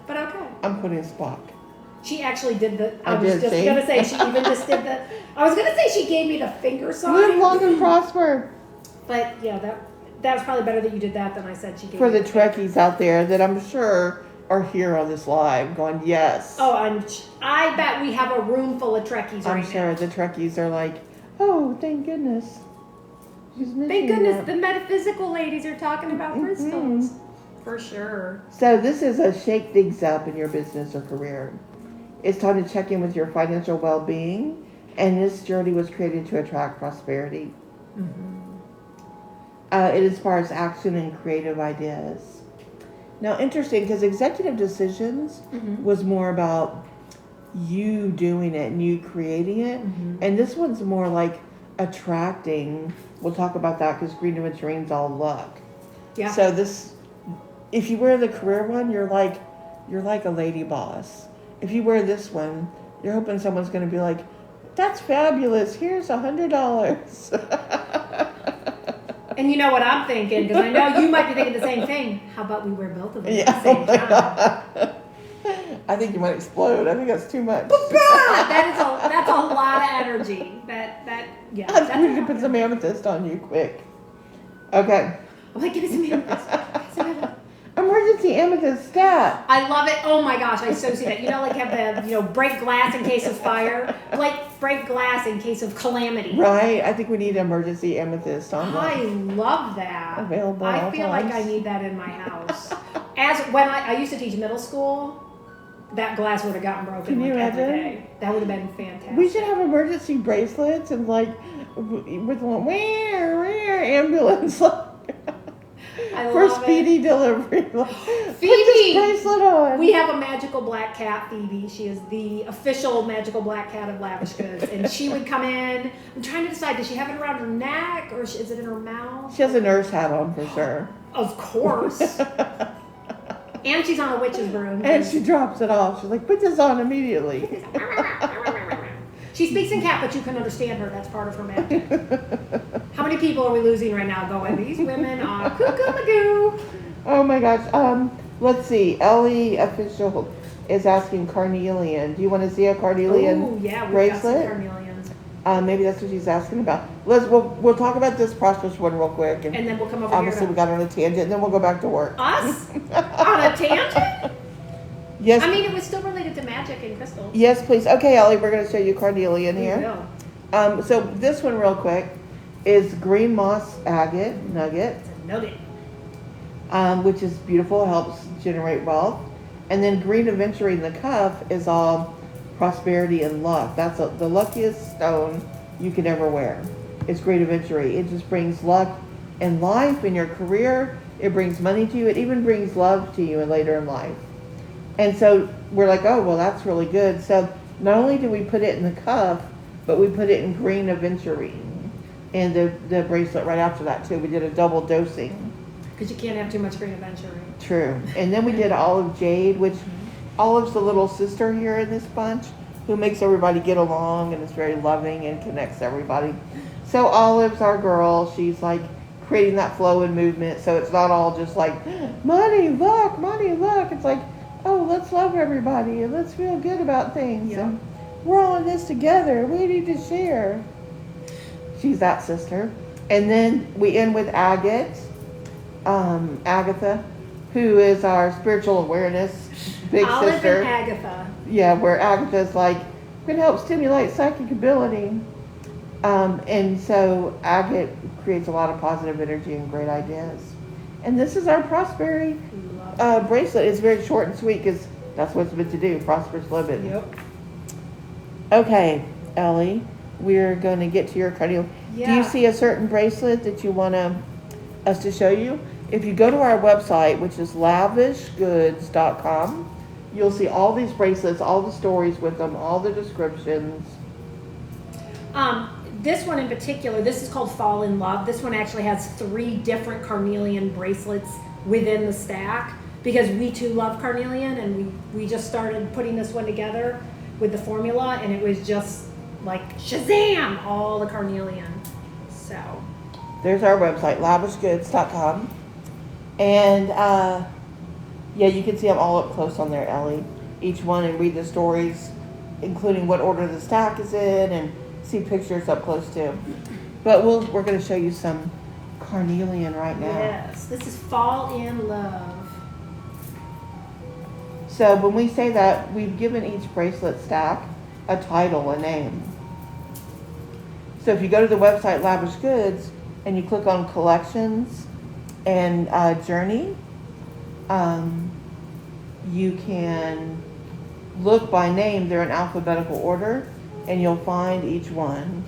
But okay. I'm putting Spock. She actually did the. I I was did, just see? gonna say she even just did the. I was gonna say she gave me the finger Live sign, long and prosper. but yeah, that was probably better that you did that than I said she gave. For me the Trekkies out there that I'm sure are here on this live going, yes. Oh, I bet we have a room full of Trekkies I'm right sure now. the Trekkies are like, oh, thank goodness. She's missing Thank goodness that. the metaphysical ladies are talking about Mhm. crystals. For sure. So this is a shake things up in your business or career. It's time to check in with your financial well-being, and this journey was created to attract prosperity. It inspires action and creative ideas. Now, interesting, because executive decisions was more about you doing it and you creating it, and this one's more like attracting. We'll talk about that because green aventuring's all luck. Yeah. So this, if you wear the career one, you're like a lady boss. If you wear this one, you're hoping someone's going to be like, "That's fabulous. Here's $100." And you know what I'm thinking, because I know you might be thinking the same thing. How about we wear both of them at the Yeah. same time? I think you might explode. I think that's too much. That's a lot of energy. Yeah. I think we a need to lot. put some amethyst on you quick. Okay. I'm like, give me some amethyst. Emergency amethyst stat. I love it. Oh my gosh, I so see that. You know, like have the break glass in case of fire, like break glass in case of calamity. Right? I think we need emergency amethyst on I that. love that. Available at I all feel like I times. need that in my house. As when I used to teach middle school, that glass would have gotten broken Can you like every imagine? day. That would have been fantastic. We should have emergency bracelets and like with one where ambulance. I for love speedy delivery. Put Phoebe! this bracelet on. We have a magical black cat, Phoebe. She is the official magical black cat of Lavish Goods. And she would come in. I'm trying to decide, does she have it around her neck or is it in her mouth? She has a nurse hat on for sure. Of course. And she's on a witch's broom. And she drops it off. She's like, put this on immediately. She speaks in cat, but you can understand her. That's part of her magic. How many people are we losing right now going, these women are cuckoo-magoo? Oh my gosh. Let's see. Ellie Official is asking carnelian. Do you want to see a carnelian Oh, yeah, we've bracelet? got some carnelians. Maybe that's what she's asking about. We'll talk about this prosperous one real quick. And then we'll come over obviously here. we got on a tangent, and then we'll go back to work. Us? On a tangent? Yes. I mean, it was still related to magic and crystals. Yes, please. Okay, Ellie, we're going to show you carnelian We here. will. So this one real quick is green moss agate nugget, It's a nugget. which is beautiful, helps generate wealth. And then green aventurine, the cuff, is all prosperity and luck. That's the luckiest stone you can ever wear. It's green aventurine. It just brings luck and life in your career. It brings money to you. It even brings love to you later in life. And so we're like, oh, well, that's really good. So not only do we put it in the cuff, but we put it in green aventurine and the bracelet right after that too. We did a double dosing. Because you can't have too much green aventurine. True. And then we did olive jade, which Olive's the little sister here in this bunch who makes everybody get along and is very loving and connects everybody. So Olive's our girl. She's like creating that flow and movement. So it's not all just like money, luck, money, luck. It's like, oh, let's love everybody and let's feel good about things. Yeah. And we're all in this together. We need to share. She's that sister. And then we end with agate, Agatha, who is our spiritual awareness big Olive sister. and Agatha. Yeah, where Agatha's like, can help stimulate psychic ability. And so agate creates a lot of positive energy and great ideas. And this is our prosperity bracelet. It's very short and sweet because that's what it's meant to do, prosperous living. Yep. Okay, Ellie, we're going to get to your cardio. Do you Yeah. see a certain bracelet that you want us to show you? If you go to our website, which is lavishgoods.com, you'll see all these bracelets, all the stories with them, all the descriptions. This one in particular, this is called Fall in Love. This one actually has 3 different carnelian bracelets within the stack because we too love carnelian and we just started putting this one together with the formula and it was just like Shazam, all the carnelian. So There's our website, lavishgoods.com. And yeah, you can see them all up close on there, Ellie. Each one, and read the stories, including what order the stack is in, and see pictures up close too. But we're going to show you some carnelian right now. yes, this is Fall in Love. So when we say that, we've given each bracelet stack a title, a name. So if you go to the website Lavish Goods and you click on Collections and Journey, you can look by name. They're in alphabetical order, and you'll find each one.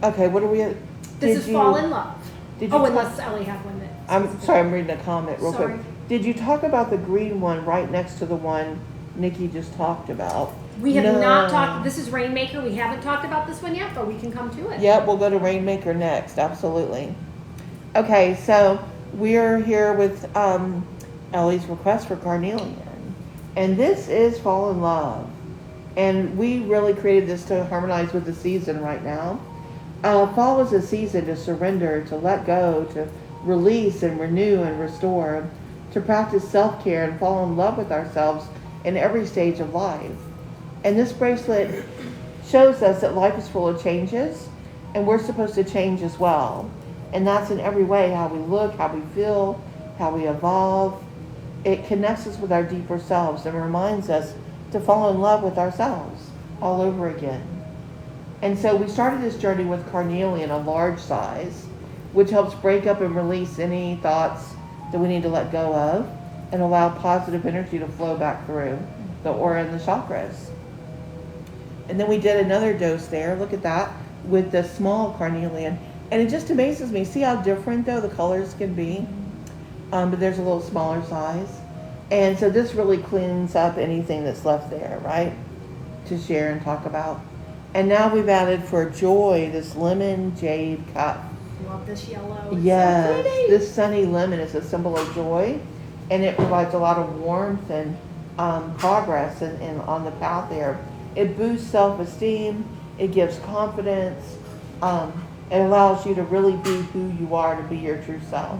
Okay, what are we at? This is Fall in Love. Did you Oh, talk- unless Ellie had one that. I'm sorry, I'm reading a comment real Sorry. quick. Did you talk about the green one right next to the one Nikki just talked about? We have No. not talked, this is Rainmaker. We haven't talked about this one yet, but we can come to it. Yep, we'll go to Rainmaker next, absolutely. Okay, so we're here with Ellie's request for carnelian. And this is Fall in Love. And we really created this to harmonize with the season right now. Fall is a season to surrender, to let go, to release and renew and restore, to practice self-care and fall in love with ourselves in every stage of life. And this bracelet shows us that life is full of changes and we're supposed to change as well. And that's in every way, how we look, how we feel, how we evolve. It connects us with our deeper selves and reminds us to fall in love with ourselves all over again. And so we started this journey with carnelian, a large size, which helps break up and release any thoughts that we need to let go of and allow positive energy to flow back through the aura and the chakras. And then we did another dose there, look at that, with the small carnelian. And it just amazes me. See how different, though, the colors can be? but there's a little smaller size. And so this really cleans up anything that's left there, right? To share and talk about. And now we've added for joy this lemon jade cup. Love this yellow. It's Yes, so pretty. this sunny lemon is a symbol of joy, and it provides a lot of warmth and progress in on the path there. It boosts self-esteem. It gives confidence. It allows you to really be who you are, to be your true self.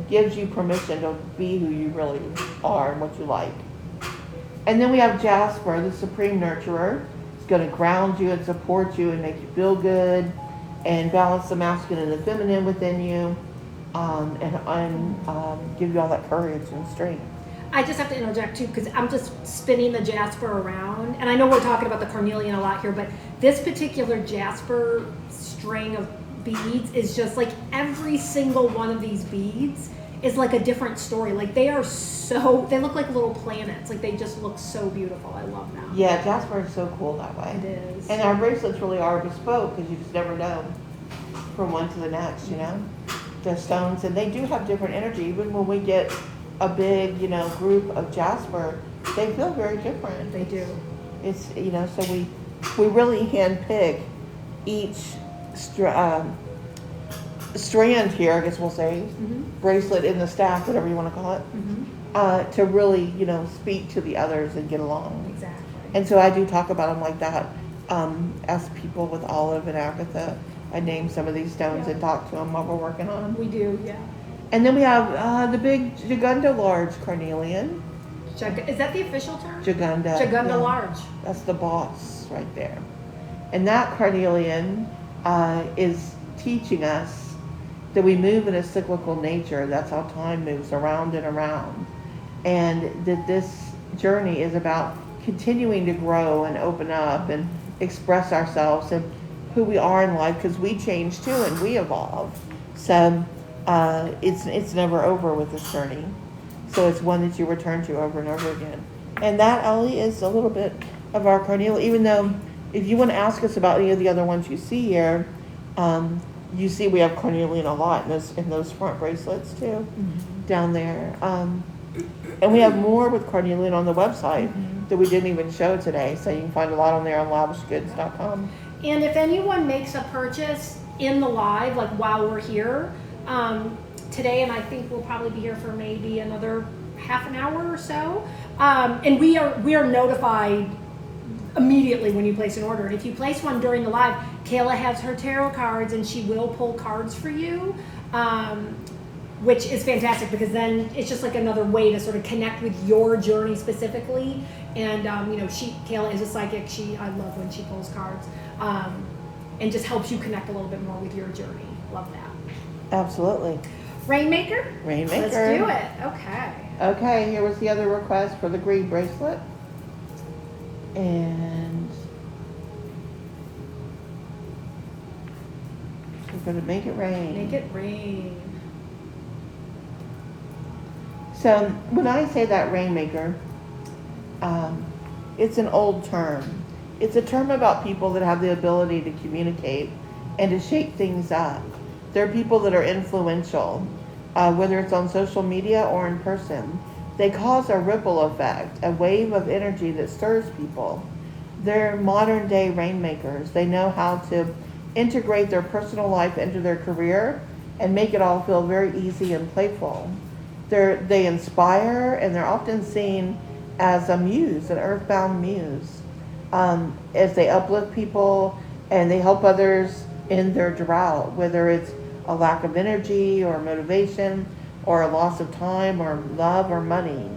Gives you permission to be who you really are and what you like. And then we have Jasper, the supreme nurturer. It's going to ground you and support you and make you feel good and balance the masculine and the feminine within you, and give you all that courage and strength. I just have to interject too, because I'm just spinning the jasper around, and I know we're talking about the carnelian a lot here, but this particular jasper string of beads is just like every single one of these beads is like a different story. Like they look like little planets. Like they just look so beautiful. I love them. Yeah, Jasper is so cool that way. It is. And our bracelets really are bespoke because you just never know from one to the next, you know? The stones, and they do have different energy. Even when we get a big, group of Jasper, they feel very different. They do. It's, so we really handpick each strand here, I guess we'll say, bracelet in the staff, whatever you want to call it, to really, speak to the others and get along. Exactly. And so I do talk about them like that. As people with Olive and Agatha, I name some of these stones and talk to them while we're working on them. We do, yeah. And then we have the big Jagunda large carnelian. Is that the official term? Jagunda. Jagunda Yeah. large. That's the boss right there. And that carnelian is teaching us that we move in a cyclical nature. That's how time moves around and around. And that this journey is about continuing to grow and open up and express ourselves and who we are in life, because we change too and we evolve. So it's never over with this journey. So it's one that you return to over and over again. And that, Ellie, is a little bit of our carnelian, even though if you want to ask us about any of the other ones you see here, you see we have carnelian a lot in those front bracelets too, down there. And we have more with carnelian on the website that we didn't even show today. So you can find a lot on there on lavishgoods.com. And if anyone makes a purchase in the live, like while we're here, today, and I think we'll probably be here for maybe another half an hour or so, and we are notified immediately when you place an order. And if you place one during the live, Kayla has her tarot cards and she will pull cards for you, which is fantastic because then it's just like another way to sort of connect with your journey specifically. And Kayla is a psychic. I love when she pulls cards, and just helps you connect a little bit more with your journey. Love that. Absolutely. Rainmaker? Rainmaker. Let's do it. Okay. Okay, here was the other request for the green bracelet. And we're going to make it rain. Make it rain. So when I say that rainmaker, it's an old term. It's a term about people that have the ability to communicate and to shake things up. They're people that are influential, whether it's on social media or in person. They cause a ripple effect, a wave of energy that stirs people. They're modern day rainmakers. They know how to integrate their personal life into their career and make it all feel very easy and playful. They inspire, and they're often seen as a muse, an earthbound muse, as they uplift people and they help others in their drought, whether it's a lack of energy or motivation or a loss of time or love or money.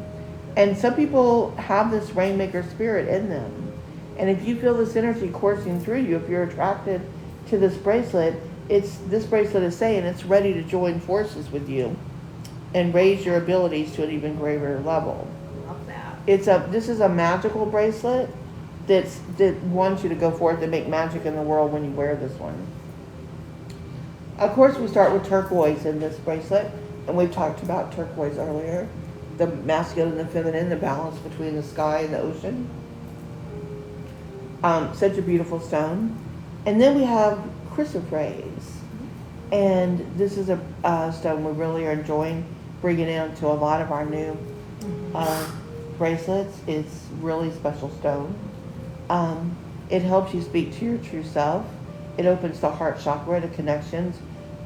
And some people have this rainmaker spirit in them. And if you feel this energy coursing through you, if you're attracted to this bracelet, this bracelet is saying it's ready to join forces with you and raise your abilities to an even greater level. Love that. This is a magical bracelet that wants you to go forth and make magic in the world when you wear this one. Of course, we start with turquoise in this bracelet, and we've talked about turquoise earlier. The masculine and the feminine, the balance between the sky and the ocean. Such a beautiful stone. And then we have chrysoprase. And this is a stone we really are enjoying bring it into a lot of our new bracelets. It's really special stone. It helps you speak to your true self. It opens the heart chakra to connections,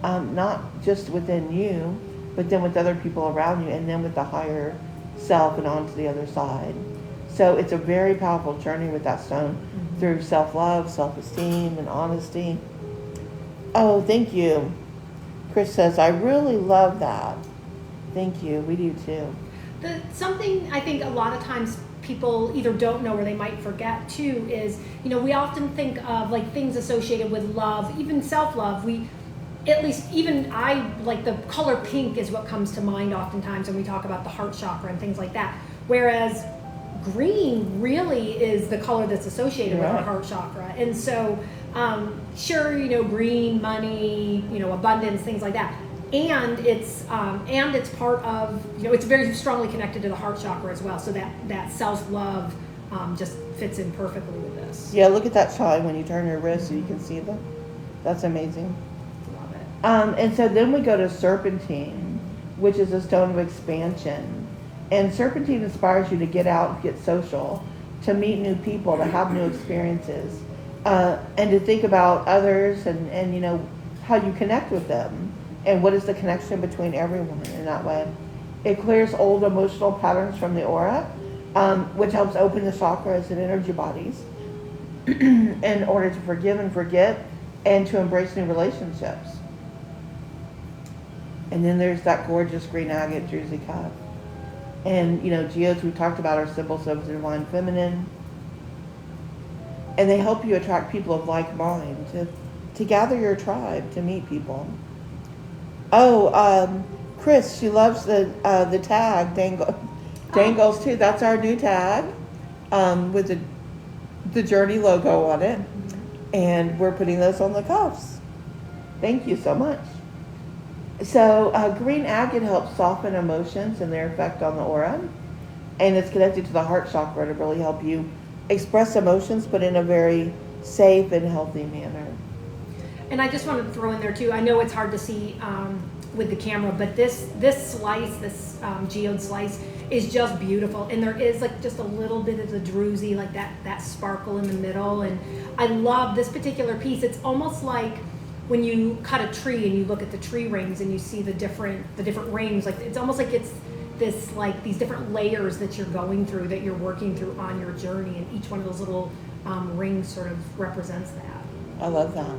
not just within you, but then with other people around you, and then with the higher self and on to the other side. So it's a very powerful journey with that stone through self-love, self-esteem, and honesty. Oh, thank you. Chris says, I really love that. Thank you. We do too. Something I think a lot of times people either don't know or they might forget too is, we often think of like things associated with love, even self-love. At least even I, like the color pink is what comes to mind oftentimes when we talk about the heart chakra and things like that. Whereas green really is the color that's associated with our heart chakra. And so, sure, green, money, abundance, things like that. And it's part of, it's very strongly connected to the heart chakra as well. So that self-love just fits in perfectly with this. Yeah, look at that shine when you turn your wrist so you can see them. That's amazing. Love it. And so then we go to serpentine, which is a stone of expansion. And serpentine inspires you to get out, get social, to meet new people, to have new experiences, and to think about others and how you connect with them and what is the connection between everyone in that way. It clears old emotional patterns from the aura, which helps open the chakras and energy bodies in order to forgive and forget and to embrace new relationships. And then there's that gorgeous green agate druzy cup. And, geodes we talked about are symbols of the divine feminine. And they help you attract people of like mind, to gather your tribe, to meet people. Oh, Chris, she loves the tag, Dangles too. That's our new tag with the Journey logo on it. And we're putting those on the cuffs. Thank you so much. So green agate helps soften emotions and their effect on the aura, and it's connected to the heart chakra to really help you express emotions, but in a very safe and healthy manner. And I just wanted to throw in there too, I know it's hard to see with the camera, but this slice, this geode slice is just beautiful, and there is like just a little bit of the druzy, like that sparkle in the middle, and I love this particular piece. It's almost like when you cut a tree and you look at the tree rings and you see the different rings, like it's almost like it's this, like these different layers that you're going through, that you're working through on your journey, and each one of those little rings sort of represents that. I love that.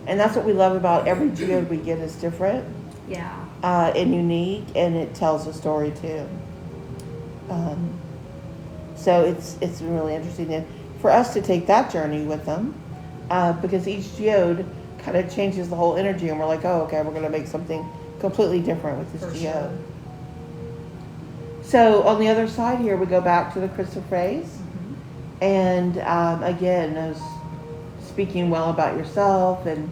And that's what we love about every geode we get is different. Yeah. And unique, and it tells a story too. So it's really interesting for us to take that journey with them, because each geode kind of changes the whole energy, and we're like, oh, okay, we're going to make something completely different with this geode. Sure. So on the other side here, we go back to the chrysoprase, and again, those speaking well about yourself and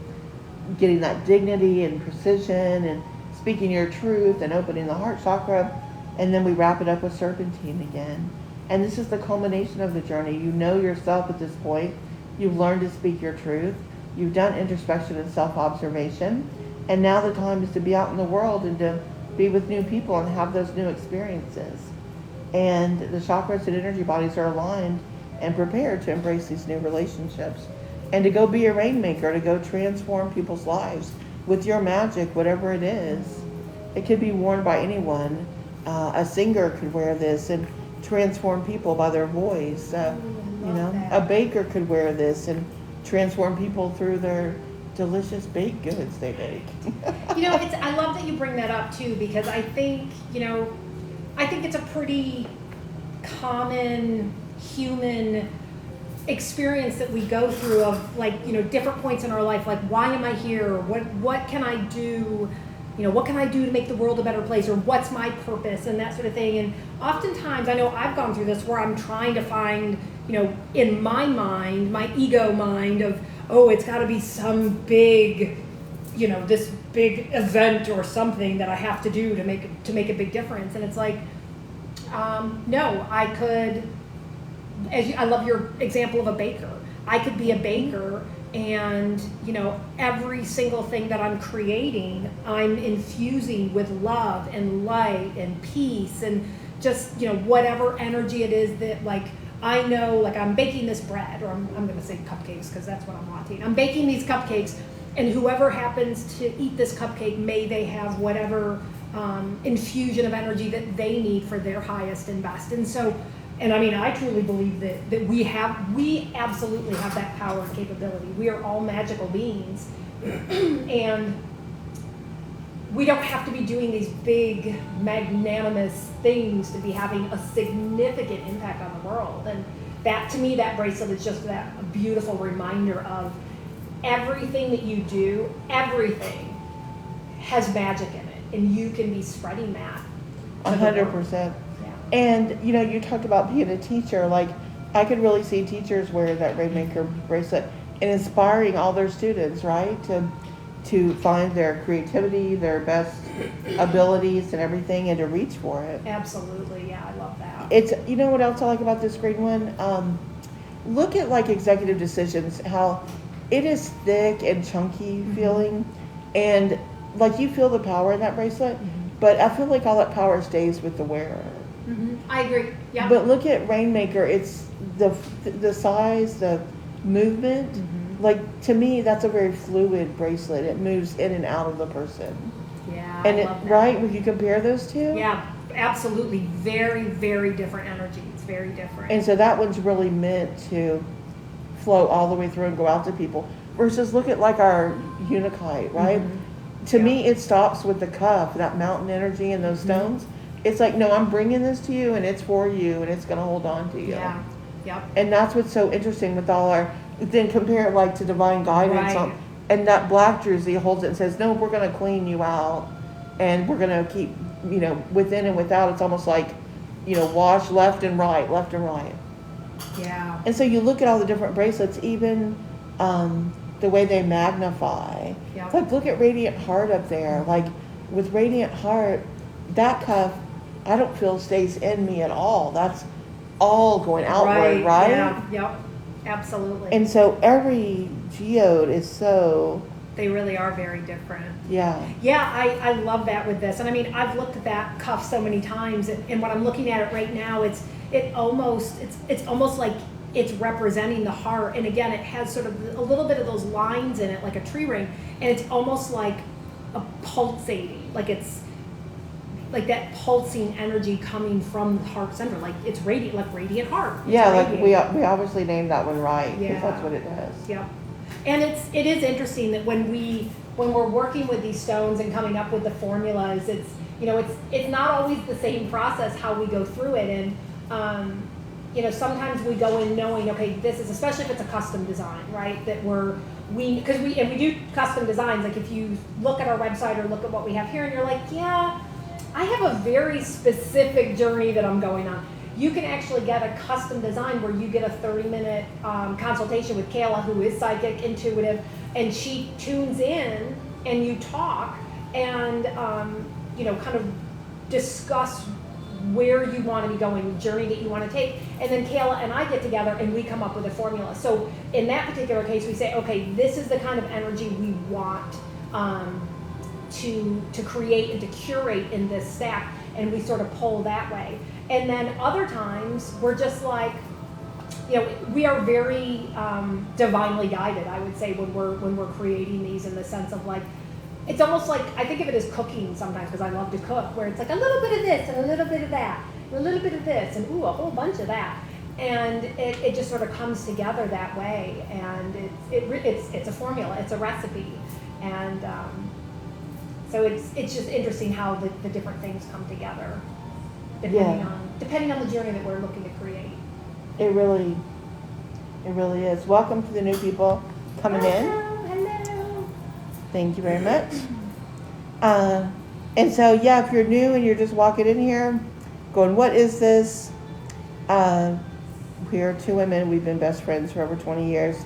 getting that dignity and precision and speaking your truth and opening the heart chakra, and then we wrap it up with serpentine again. And this is the culmination of the journey. You know yourself at this point. You've learned to speak your truth. You've done introspection and self-observation, and now the time is to be out in the world and to be with new people and have those new experiences. And the chakras and energy bodies are aligned and prepared to embrace these new relationships and to go be a rainmaker, to go transform people's lives with your magic, whatever it is. It could be worn by anyone. A singer could wear this and transform people by their voice. A baker could wear this and transform people through their delicious baked goods they bake. I love that you bring that up too, because I think it's a pretty common human experience that we go through of different points in our life, like why am I here? What can I do? What can I do to make the world a better place, or what's my purpose, and that sort of thing. And oftentimes, I know I've gone through this where I'm trying to find, in my mind, my ego mind of, oh, it's got to be some big, this big event or something that I have to do to make a big difference. And it's like, no, I could, I love your example of a baker. I could be a baker And, you know, every single thing that I'm creating, I'm infusing with love and light and peace and just, you know, whatever energy it is that, like, I know, like, I'm baking this bread, or I'm going to say cupcakes because that's what I'm wanting. I'm baking these cupcakes, and whoever happens to eat this cupcake, may they have whatever infusion of energy that they need for their highest and best. And so, and I mean, I truly believe that we absolutely have that power and capability. We are all magical beings, and we don't have to be doing these big, magnanimous things to be having a significant impact on the world. And that, to me, that bracelet is just that beautiful reminder of everything that you do, everything has magic in it, and you can be spreading that. 100%. Yeah. And, you know, you talked about being a teacher. Like, I could really see teachers wear that Rainmaker bracelet and inspiring all their students, right? To find their creativity, their best abilities and everything, and to reach for it. Absolutely, yeah, I love that. It's, you know what else I like about this green one? Look at, like, executive decisions, how it is thick and chunky feeling, and, like, you feel the power in that bracelet, but I feel like all that power stays with the wearer. I agree. Yeah. But look at Rainmaker. It's the size, the movement. Like, to me, that's a very fluid bracelet. It moves in and out of the person. Yeah. And I it, love that. right, when you compare those two. Yeah, absolutely. Very, very different energy. It's very different. And so that one's really meant to flow all the way through and go out to people. Versus look at, like, our Unikite, right? To me, it stops with the cuff, that mountain energy and those stones. It's like, no, I'm bringing this to you, and it's for you, and it's going to hold on to you. Yeah. Yep. And that's what's so interesting with all our, then compare it, like, to divine guidance. Right. And that black druzy holds it and says, no, we're going to clean you out, and we're going to keep, you know, within and without. It's almost like, you know, wash left and right, left and right. Yeah. And so you look at all the different bracelets, even the way they magnify. Yeah. It's like, look at Radiant Heart up there. Like, with Radiant Heart, that cuff, I don't feel stays in me at all. That's all going outward, right? Yeah. Yep. Absolutely. And so every geode is so, they really are very different. yeah. Yeah, I love that with this. And I mean, I've looked at that cuff so many times, and when I'm looking at it right now, it's almost like it's representing the heart. And again, it has sort of a little bit of those lines in it, like a tree ring, and it's almost like a pulsating, like it's like that pulsing energy coming from the heart center, like it's radiant, like Radiant Heart. It's Yeah, like radiating. we obviously named that one right, because Yeah. that's what it does. Yeah, and it is interesting that when we're working with these stones and coming up with the formulas, it's, you know, it's not always the same process how we go through it. And you know, sometimes we go in knowing, okay, this is, especially if it's a custom design, right, that we do custom designs. Like, if you look at our website or look at what we have here and you're like, yeah, I have a very specific journey that I'm going on, you can actually get a custom design where you get a 30-minute consultation with Kayla, who is psychic, intuitive, and she tunes in and you talk and, you know, kind of discuss where you want to be going, the journey that you want to take. And then Kayla and I get together and we come up with a formula. So in that particular case, we say, okay, this is the kind of energy we want to create and to curate in this stack, and we sort of pull that way. And then other times we're just like, you know, we are very divinely guided, I would say, when we're creating these, in the sense of, like, it's almost like, I think of it as cooking sometimes, because I love to cook, where it's like a little bit of this and a little bit of that, and a little bit of this, and ooh, a whole bunch of that. And it just sort of comes together that way, and it's a formula, it's a recipe. And so it's just interesting how the different things come together, depending on the journey that we're looking to create. It really is. Welcome to the new people coming in. Hello. Thank you very much. And so, yeah, if you're new and you're just walking in here going, what is this? We are two women. We've been best friends for over 20 years.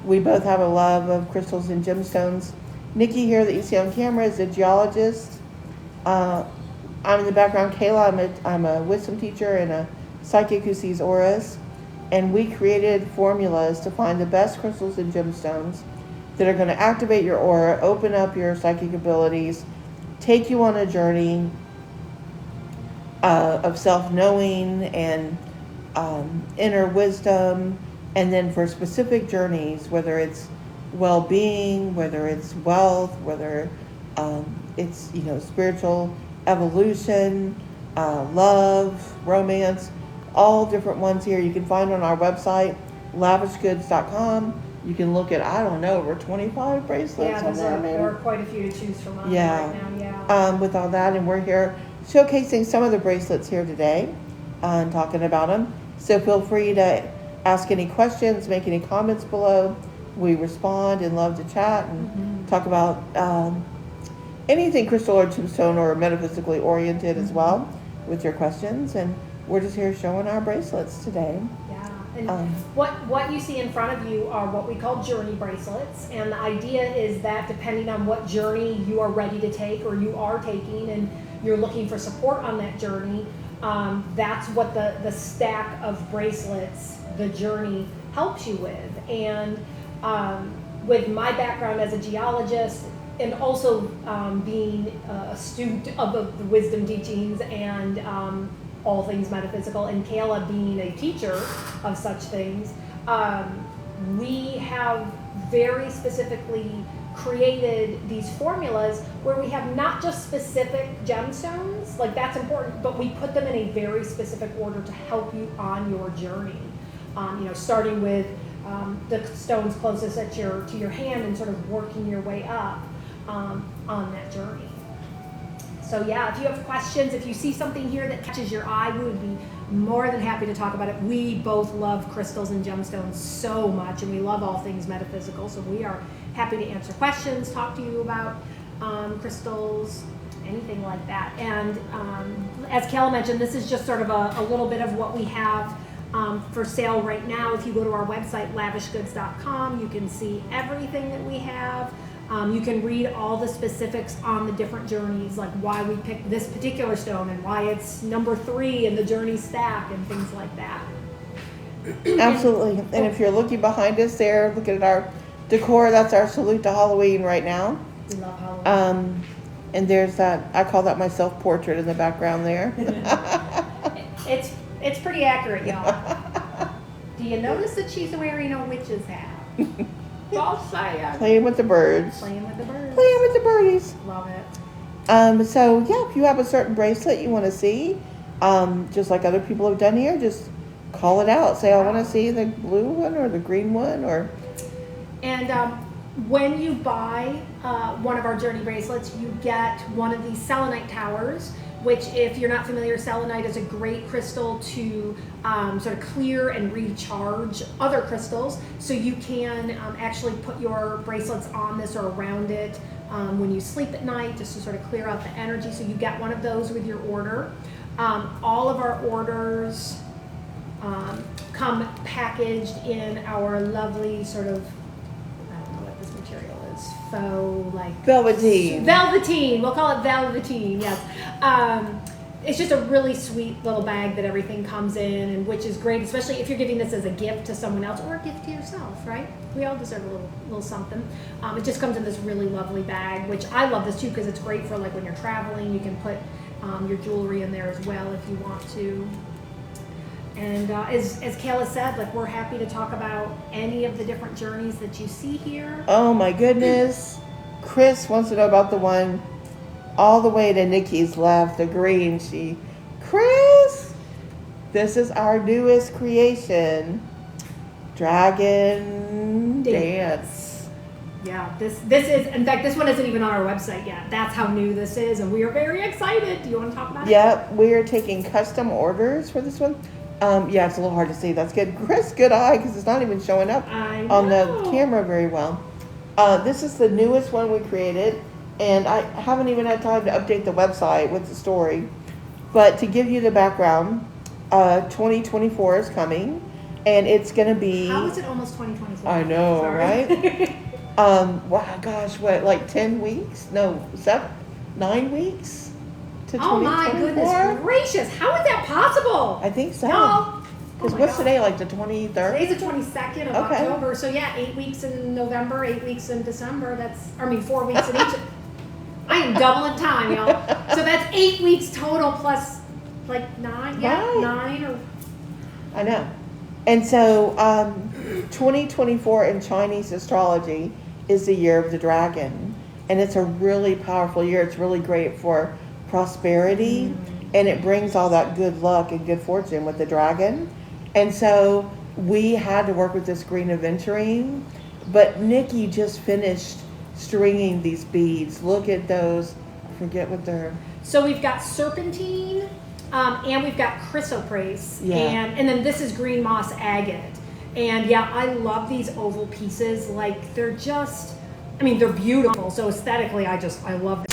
We both have a love of crystals and gemstones. Nikki here that you see on camera is a geologist. I'm in the background. Kayla, I'm a wisdom teacher and a psychic who sees auras. And we created formulas to find the best crystals and gemstones that are going to activate your aura, open up your psychic abilities, take you on a journey of self-knowing and inner wisdom. And then for specific journeys, whether it's well-being, whether it's wealth, whether it's, spiritual evolution, love, romance, all different ones here you can find on our website, lavishgoods.com. You can look at, over 25 bracelets on there, there are quite a few to choose from on Yeah. right now, yeah. with all that. And we're here showcasing some of the bracelets here today and talking about them. So feel free to ask any questions, make any comments below. We respond and love to chat and talk about anything crystal or gemstone or metaphysically oriented as well with your questions. And we're just here showing our bracelets today. Yeah. And what you see in front of you are what we call journey bracelets. And the idea is that depending on what journey you are ready to take or you are taking and you're looking for support on that journey, that's what the stack of bracelets, the journey, helps you with. And with my background as a geologist and also being a student of the wisdom teachings and all things metaphysical, and Kayla being a teacher of such things, we have very specifically created these formulas where we have not just specific gemstones, like that's important, but we put them in a very specific order to help you on your journey. Starting with the stones closest to your hand and sort of working your way up on that journey. So yeah, if you have questions, if you see something here that catches your eye, we would be more than happy to talk about it. We both love crystals and gemstones so much, and we love all things metaphysical, so we are happy to answer questions, talk to you about crystals, anything like that. And as Kayla mentioned, this is just sort of a little bit of what we have for sale right now. If you go to our website, lavishgoods.com, you can see everything that we have. You can read all the specifics on the different journeys, like why we picked this particular stone and why it's number 3 in the journey stack and things like that. Absolutely. And if you're looking behind us there, looking at our decor, that's our salute to Halloween right now. We love Halloween. And there's that, I call that my self-portrait in the background there. It's pretty accurate, y'all. Do you notice that she's wearing a witch's hat? False saying. Playing with the birds. Playing with the birds. Playing with the birdies. Love it. So yeah, if you have a certain bracelet you want to see, just like other people have done here, just call it out. Say, I want to see the blue one or the green one, or. And when you buy one of our journey bracelets, you get one of these selenite towers, which, if you're not familiar, selenite is a great crystal to sort of clear and recharge other crystals. So you can actually put your bracelets on this or around it when you sleep at night, just to sort of clear out the energy. So you get one of those with your order. All of our orders come packaged in our lovely sort of, I don't know what this material is, faux, like Velveteen. Velveteen. We'll call it velveteen. Yes. It's just a really sweet little bag that everything comes in, and which is great, especially if you're giving this as a gift to someone else or a gift to yourself, right? We all deserve a little something. It just comes in this really lovely bag, which I love this too because it's great for like when you're traveling. You can put your jewelry in there as well if you want to. And as Kayla said, like, we're happy to talk about any of the different journeys that you see here. Oh my goodness. Chris wants to know about the one all the way to Nikki's left, the green. Chris, this is our newest creation, Dragon Dance. Yeah, this is, in fact, this one isn't even on our website yet. That's how new this is, and we are very excited. Do you want to talk about it? Yep, we are taking custom orders for this one. Yeah, it's a little hard to see. That's good. Chris, good eye, because it's not even showing up on the camera very well. This is the newest one we created, and I haven't even had time to update the website with the story. But to give you the background, 2024 is coming, and it's going to be... How is it almost 2024? I know, Sorry. right? Wow, gosh, what, like 10 weeks? No, 9 weeks to 2024? Oh my goodness gracious, how is that possible? I think so. Y'all, Because my what's God. today, like the 23rd? Today's the 22nd of Okay. October, so yeah, 8 weeks in November, 8 weeks in December. 4 weeks in each. I am doubling time, y'all. So that's 8 weeks total plus like 9. Yeah, Right. 9 or. I know. And so 2024 in Chinese astrology is the year of the dragon. And it's a really powerful year. It's really great for prosperity. And it brings all that good luck and good fortune with the dragon. And so we had to work with this green aventurine. But Nikki just finished stringing these beads. Look at those. I forget what they're. So we've got serpentine, and we've got chrysoprase, Yeah. and then this is green moss agate. And yeah, I love these oval pieces. Like they're just, I mean, they're beautiful. So aesthetically, I love them.